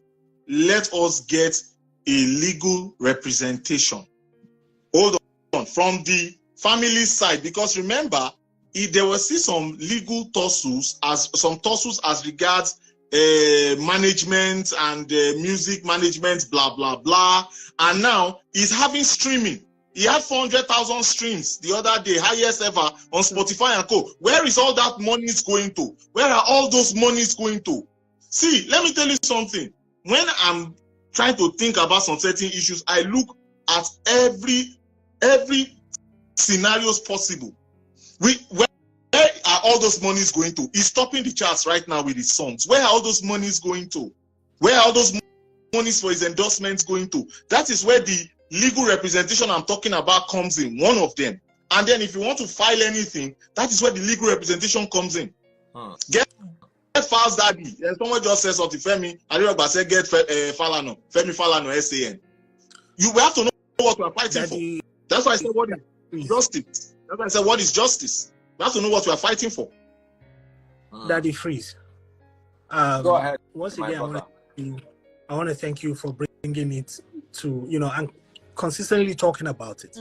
let us get a legal representation. Hold on, from the family side, because remember, there were still some legal tussles as regards management and music management, blah blah blah, and now he's having streaming. He had 400,000 streams the other day, highest ever on Spotify and co. Where is all that money going to? Where are all those monies going to? See, let me tell you something. When I'm trying to think about some certain issues, I look at every scenarios possible. Where are all those monies going to? He's topping the charts right now with his songs. Where are all those monies going to? Where are all those monies for his endorsements going to? That is where the legal representation I'm talking about comes in, one of them. And then if you want to file anything, that is where the legal representation comes in. Get Files Daddy. Someone just says something, Femi. Adedoyin said get Falano. Femi Falano, SAN. You have to know what we are fighting for. That's why I said what is justice. That's why I said what is justice. We have to know what we are fighting for. Daddy Freeze. Go ahead. Once again, I want to thank you for bringing it to, and consistently talking about it.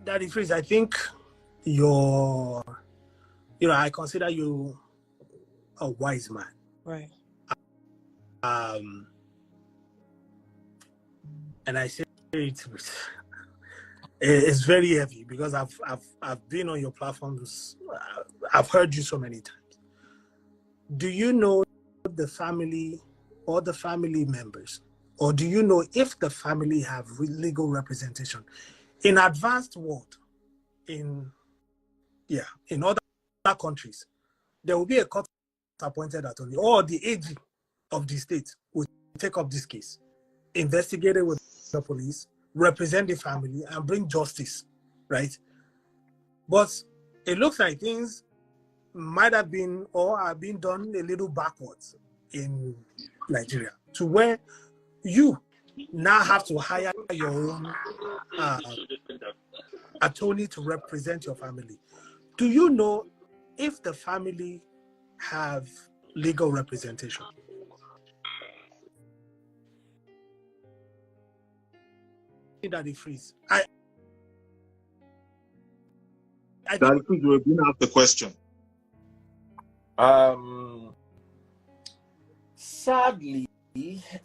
Daddy Freeze, I think I consider you a wise man. Right. And I say it's very heavy because I've been on your platforms. I've heard you so many times. Do you know the family or the family members, or do you know if the family have legal representation? In advanced world, in other countries, there will be a court-appointed attorney, or the AG of the state will take up this case. investigate it with the police, represent the family, and bring justice, right? But it looks like things might have been or are being done a little backwards in Nigeria, to where you now have to hire your own attorney to represent your family. Do you know if the family have legal representation? That it freeze. That you have been asked the question. Sadly,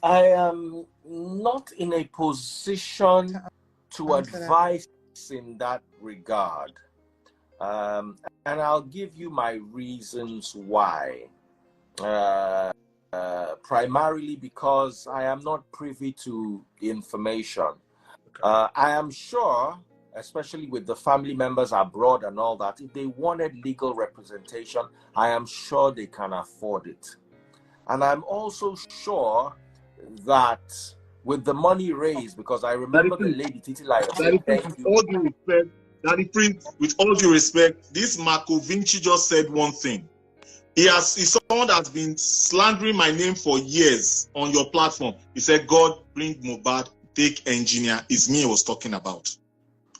I am not in a position to advise in that regard. And I'll give you my reasons why. Primarily because I am not privy to information. I am sure, especially with the family members abroad and all that, if they wanted legal representation, I am sure they can afford it. And I'm also sure that with the money raised, because I remember the lady Titi Lion saying, thank you. All due respect, Daddy Prince, with all due respect, this Marco Vinci just said one thing. He's someone that's been slandering my name for years on your platform. He said, God, bring Mohbad, take engineer. It's me he was talking about.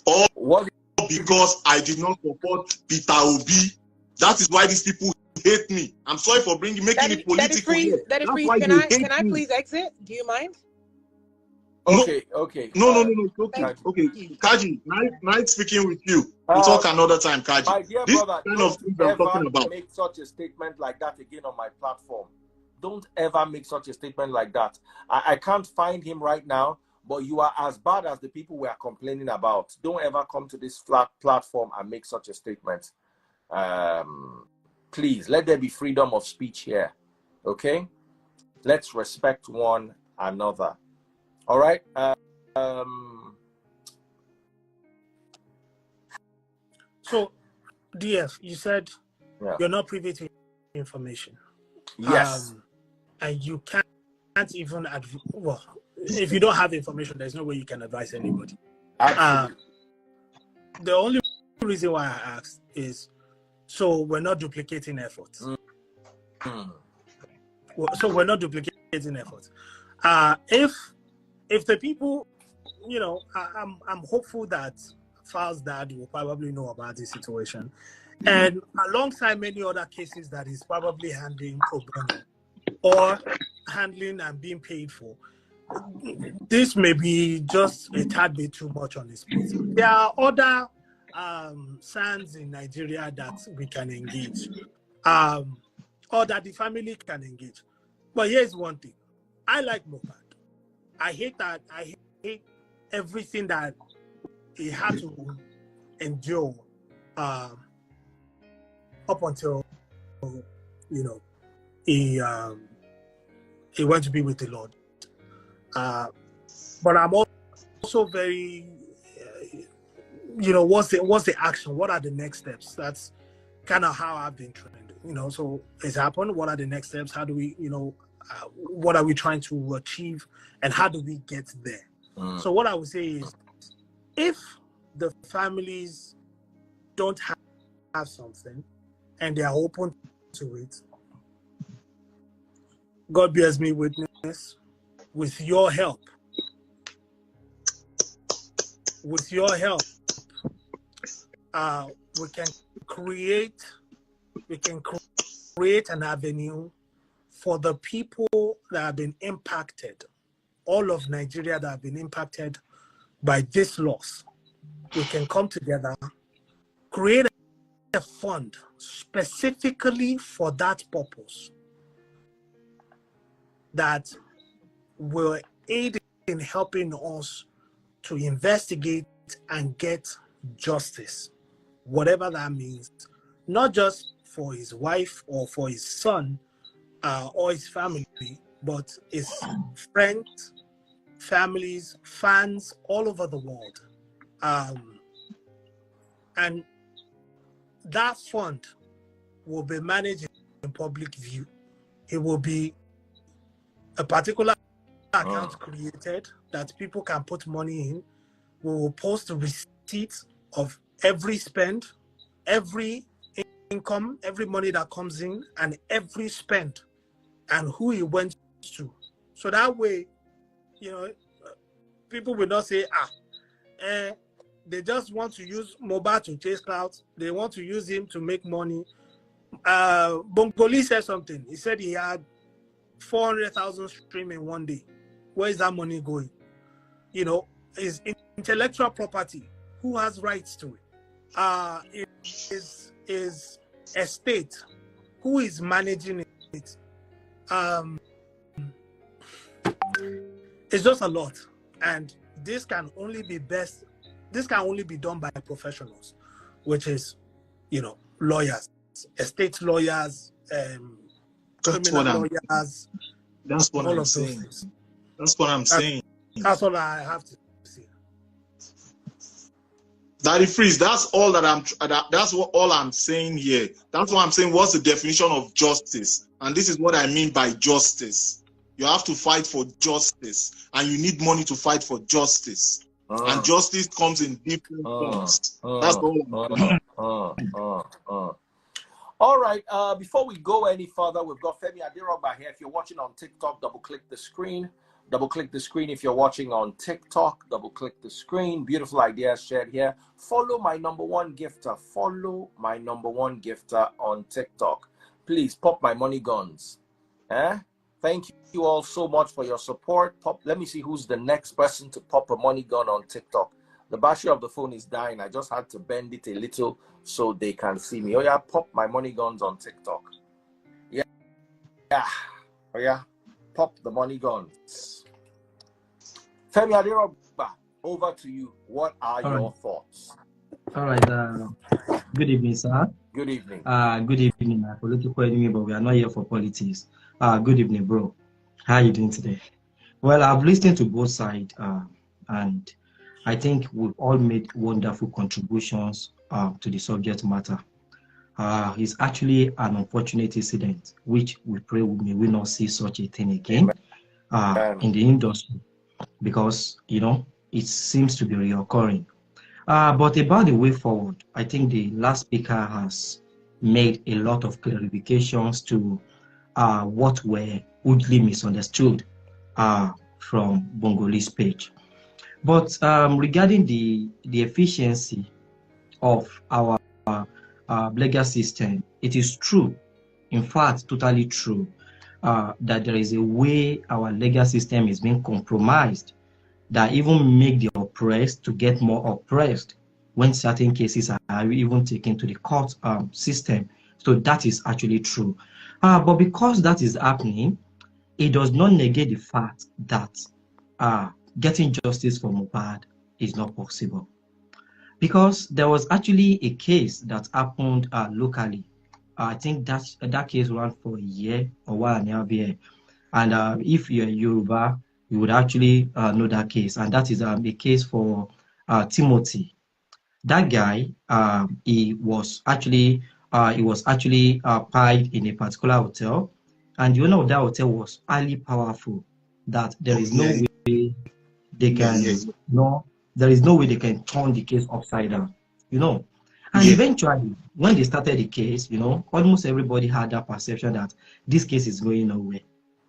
All because I did not support Peter Obi. That is why these people hate me. I'm sorry for making it political. Can I please exit? Do you mind? Okay. No. Okay. Kaji, nice speaking with you. We'll talk another time, Kaji. My dear this brother, kind of things I'm talking about. Make such a statement like that again on my platform. Don't ever make such a statement like that. I can't find him right now, but you are as bad as the people we are complaining about. Don't ever come to this platform and make such a statement. Please, let there be freedom of speech here. Okay? Let's respect one another. All right. So, DF, you said you're not privy to information. Yes. And you can't even well, if you don't have information, there's no way you can advise anybody. Absolutely. The only reason why I asked is so we're not duplicating efforts. So we're not duplicating efforts. If the people, I'm hopeful that Fal's dad will probably know about this situation, and alongside many other cases that he's probably handling pro bono or handling and being paid for, this may be just a tad bit too much on his plate. There are other sands in Nigeria that we can engage, or that the family can engage. But here's one thing: I like Mohbad. I hate everything that he had to endure up until he went to be with the Lord. But I'm also very what's the action? What are the next steps? That's kind of how I've been trained. So it's happened. What are the next steps? How do we what are we trying to achieve, and how do we get there? So what I would say is, if the families don't have something and they are open to it, God bears me witness, with your help, we can create an avenue for the people that have been impacted, all of Nigeria that have been impacted by this loss. We can come together, create a fund specifically for that purpose that will aid in helping us to investigate and get justice, whatever that means, not just for his wife or for his son, or his family, but his friends, families, fans all over the world. And that fund will be managed in public view. It will be a particular account created that people can put money in. We will post receipts of every spend, every income, every money that comes in, and every spend, and who it went to. So that way, you know, people will not say, they just want to use Mohbad to chase clouds. They want to use him to make money. Bongoli said something. He said he had 400,000 stream in one day. Where is that money going? You know, is intellectual property. Who has rights to it? Is estate. Who is managing it? It's just a lot, and this can only be done by professionals, which is, you know, lawyers, estate lawyers, criminal lawyers. That's what I'm saying. That's what I'm saying. That's all I have to say. Daddy Freeze, that's all that all I'm saying here. That's what I'm saying. What's the definition of justice? And this is what I mean by justice. You have to fight for justice, and you need money to fight for justice. And justice comes in different forms. That's all. All right. Before we go any further, we've got Femi Aderoba here. If you're watching on TikTok, double-click the screen. Double-click the screen if you're watching on TikTok. Double-click the screen. Beautiful ideas shared here. Follow my #1 gifter. Follow my #1 gifter on TikTok. Please pop my money guns. Thank you all so much for your support. Let me see who's the next person to pop a money gun on TikTok. The battery of the phone is dying. I just had to bend it a little so they can see me. Oh yeah, pop my money guns on TikTok. Yeah. Oh yeah, pop the money guns. Femi Aderoba, over to you. What are your thoughts? All right. Good evening, sir. Good evening. Good evening, my political enemy, but we are not here for politics. Good evening, bro. How are you doing today? Well, I've listened to both sides, and I think we've all made wonderful contributions to the subject matter. It's actually an unfortunate incident, which we pray we will not see such a thing again in the industry, because, you know, it seems to be reoccurring. But about the way forward, I think the last speaker has made a lot of clarifications to what were hugely misunderstood from Bongoli's page. But regarding the efficiency of our legal system, it is true, in fact, totally true, that there is a way our legal system is being compromised that even make the oppressed to get more oppressed when certain cases are even taken to the court system. So that is actually true. But because that is happening, it does not negate the fact that getting justice for Mohbad is not possible. Because there was actually a case that happened locally. I think that case ran for a year or 1.5 years. And if you're Yoruba, you would actually know that case. And that is a case for Timothy. That guy, he was actually pied in a particular hotel, and the owner of that hotel was highly powerful. That there is no way they can there is no way they can turn the case upside down, you know. And eventually, when they started the case, you know, almost everybody had that perception that this case is going nowhere,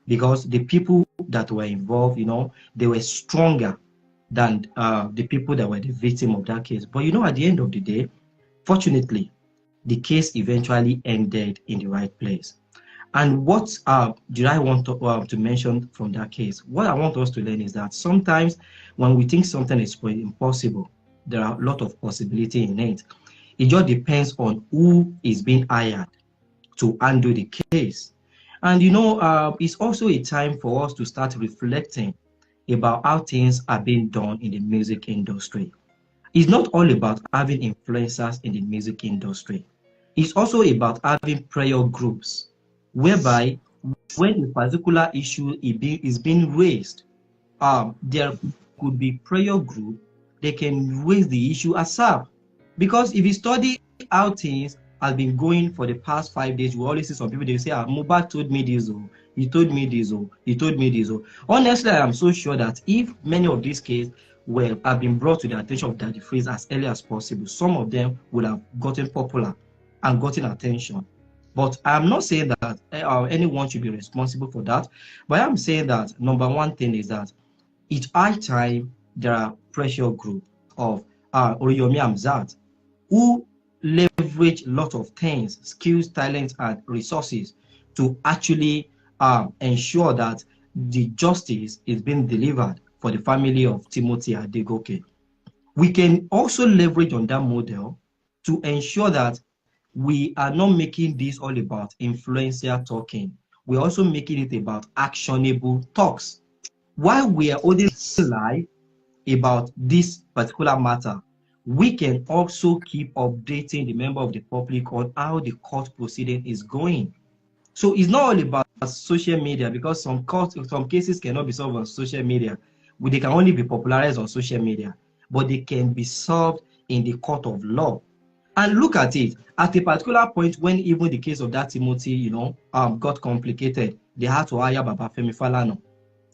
because the people that were involved, you know, they were stronger than the people that were the victim of that case. But you know, at the end of the day, fortunately, the case eventually ended in the right place. And what did I want to mention from that case? What I want us to learn is that sometimes when we think something is impossible, there are a lot of possibility in it. It just depends on who is being hired to handle the case. And you know, it's also a time for us to start reflecting about how things are being done in the music industry. It's not all about having influencers in the music industry. It's also about having prayer groups, whereby when a particular issue is being raised, there could be prayer group, they can raise the issue ASAP. Because if you study how things has been going for the past 5 days. We always see some people, they say, Mohbad told me this, oh, he told me this, oh, he told me this. Oh. Honestly, I am so sure that if many of these cases have been brought to the attention of Daddy Freeze as early as possible, some of them would have gotten popular and gotten attention. But I'm not saying that anyone should be responsible for that. But I'm saying that number one thing is that each time there are pressure group of Oriyomi Amzat who leverage a lot of things, skills, talents, and resources to actually ensure that the justice is being delivered for the family of Timothy Adegoke. We can also leverage on that model to ensure that we are not making this all about influencer talking. We're also making it about actionable talks. While we are only live about this particular matter, we can also keep updating the member of the public on how the court proceeding is going. So it's not all about social media, because some cases cannot be solved on social media. They can only be popularized on social media, but they can be solved in the court of law. And look at it, at a particular point when even the case of that Timothy, got complicated, they had to hire Baba Femi Falana,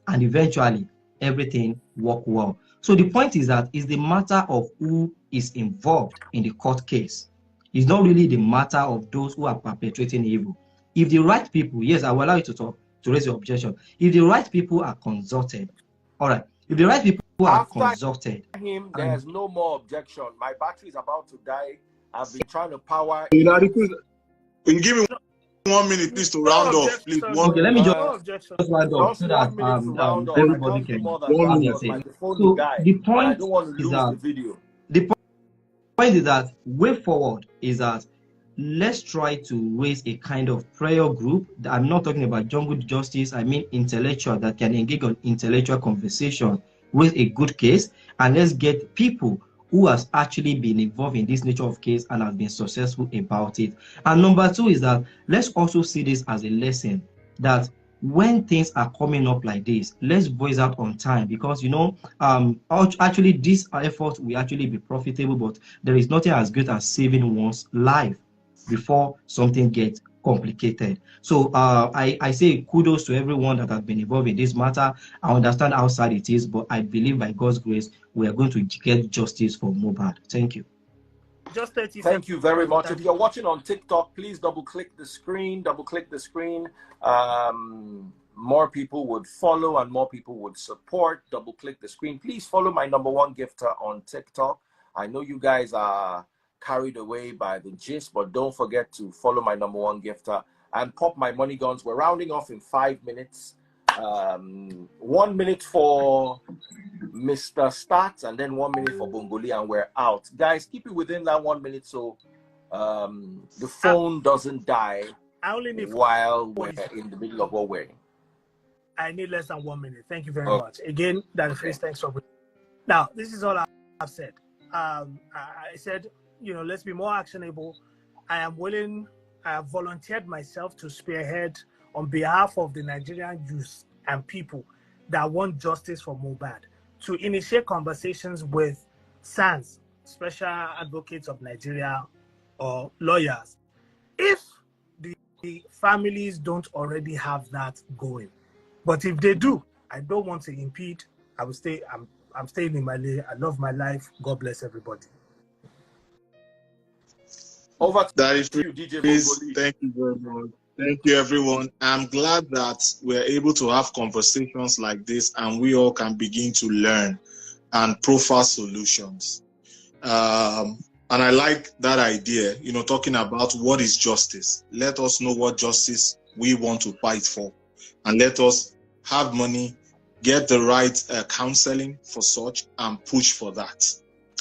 and eventually everything worked well. So the point is that it's the matter of who is involved in the court case. It's not really the matter of those who are perpetrating evil. If the right people, yes, I will allow you to talk, to raise your objection. If the right people are consulted, all right, if the right people are consulted. There's no more objection. My battery is about to die. I've been trying to power. Give me 1 minute, please, to round off. Please. Okay, let me just round off so that everybody can have their say. So the point is that point is that way forward is that let's try to raise a kind of prayer group. I'm not talking about jungle justice. I mean intellectual that can engage on intellectual conversation with a good case, and let's get people who has actually been involved in this nature of case and have been successful about it. And number two is that let's also see this as a lesson that when things are coming up like this, let's voice out on time, because actually this effort will actually be profitable, but there is nothing as good as saving one's life before something gets complicated. So I say kudos to everyone that has been involved in this matter. I understand how sad it is, but I believe by God's grace we are going to get justice for Mohbad. Thank you. Just 30 Thank you very much. If you're watching on TikTok, please double click the screen. More people would follow and more people would support. Double click the screen. Please follow my #1 gifter on TikTok. I know you guys are carried away by the gist, but don't forget to follow my #1 gifter and pop my money guns. We're rounding off in 5 minutes. 1 minute for Mr. Stats and then 1 minute for Bongoli, and we're out. Guys, keep it within that 1 minute so the phone doesn't die while we're in the middle of what we're in. I need less than 1 minute. Thank you very much. Again, Daddy Freeze, thanks for. Now, this is all I've said. I said, let's be more actionable. I am willing, I have volunteered myself to spearhead on behalf of the Nigerian youth and people that want justice for Mohbad, to initiate conversations with SANS, Special Advocates of Nigeria, or lawyers, if the families don't already have that going. But if they do, I don't want to impede. I will stay. I'm staying in my lane. I love my life. God bless everybody. Over to you, DJ Bongoli. Thank you very much. Thank you, everyone. I'm glad that we're able to have conversations like this and we all can begin to learn and profile solutions. And I like that idea, talking about what is justice. Let us know what justice we want to fight for, and let us have money, get the right counseling for such, and push for that.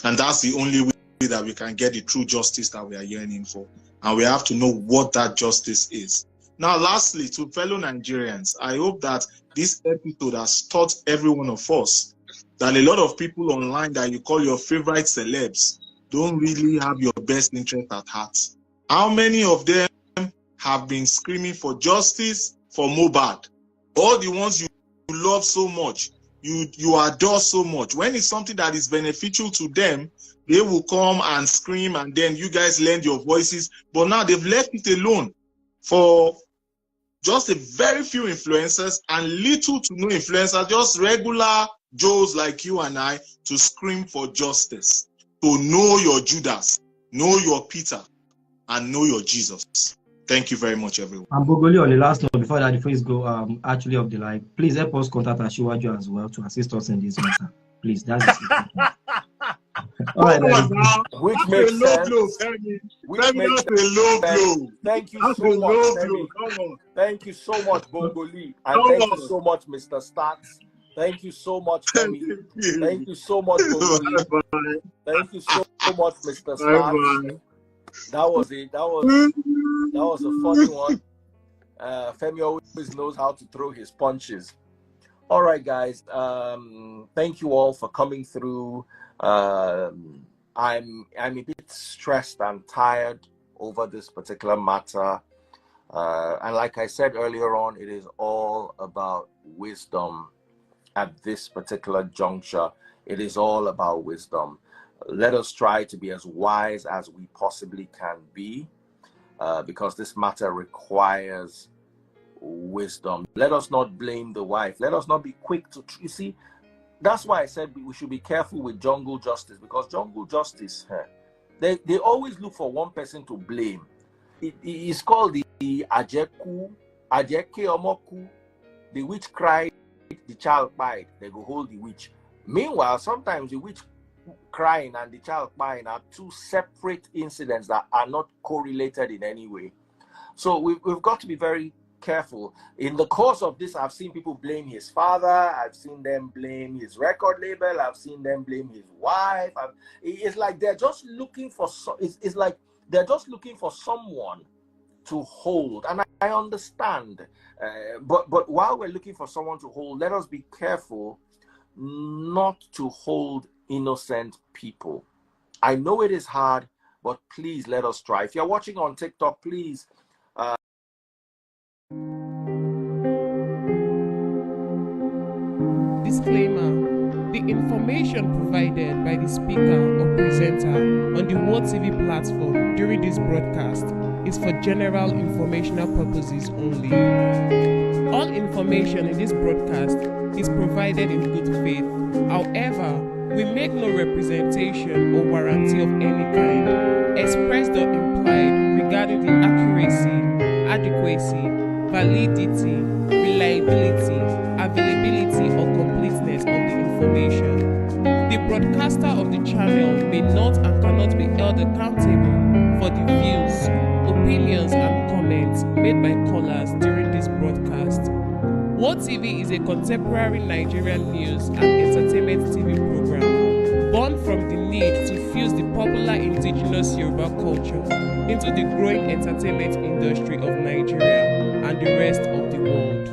And that's the only way that we can get the true justice that we are yearning for. And we have to know what that justice is. Now, lastly, to fellow Nigerians, I hope that this episode has taught every one of us that a lot of people online that you call your favorite celebs don't really have your best interest at heart. How many of them have been screaming for justice for Mohbad? All the ones you love so much, you adore so much. When it's something that is beneficial to them, They will come and scream, and then you guys lend your voices. But now they've left it alone for just a very few influencers and little to no influencers, just regular Joes like you and I, to scream for justice, to know your Judas, know your Peter, and know your Jesus. Thank you very much, everyone. And Bogoli, on the last note, before that, the phrase go actually off the line, please help us contact Ashiwaju as well to assist us in this matter. Please, that's it. All right, which makes sense. Which makes a low blow. Thank you so much. Thank you so much, Bogoli. And thank you so much, Mr. Stats. Thank you so much, Femi. Thank you so much, Bogoli. Thank you so much, Mr. Stats. That was it. That was a funny one. Femi always knows how to throw his punches. All right, guys. Thank you all for coming through. I'm a bit stressed and tired over this particular matter. And like I said earlier on, it is all about wisdom at this particular juncture. It is all about wisdom. Let us try to be as wise as we possibly can be, because this matter requires wisdom. Let us not blame the wife. Let us not be quick to, you see, that's why I said we should be careful with jungle justice, because jungle justice, they always look for one person to blame. It's called the Ajeke Omoku. The witch cried, the child cried. They go hold the witch. Meanwhile, sometimes the witch crying and the child crying are two separate incidents that are not correlated in any way. So we've got to be very careful. In the course of this, I've seen people blame his father. I've seen them blame his record label. I've seen them blame his wife. It's like they're just looking for. It's like they're just looking for someone to hold, and I understand. But while we're looking for someone to hold, let us be careful not to hold innocent people. I know it is hard, but please let us try. If you're watching on TikTok, please. Disclaimer: the information provided by the speaker or presenter on the World TV platform during this broadcast is for general informational purposes only. All information in this broadcast is provided in good faith. However, we make no representation or warranty of any kind, expressed or implied, regarding the accuracy, adequacy, validity, reliability, availability, or completeness of the information. The broadcaster of the channel may not and cannot be held accountable for the views, opinions, and comments made by callers during this broadcast. World TV is a contemporary Nigerian news and entertainment TV program born from the need to fuse the popular indigenous Yoruba culture into the growing entertainment industry of Nigeria and the rest of the world.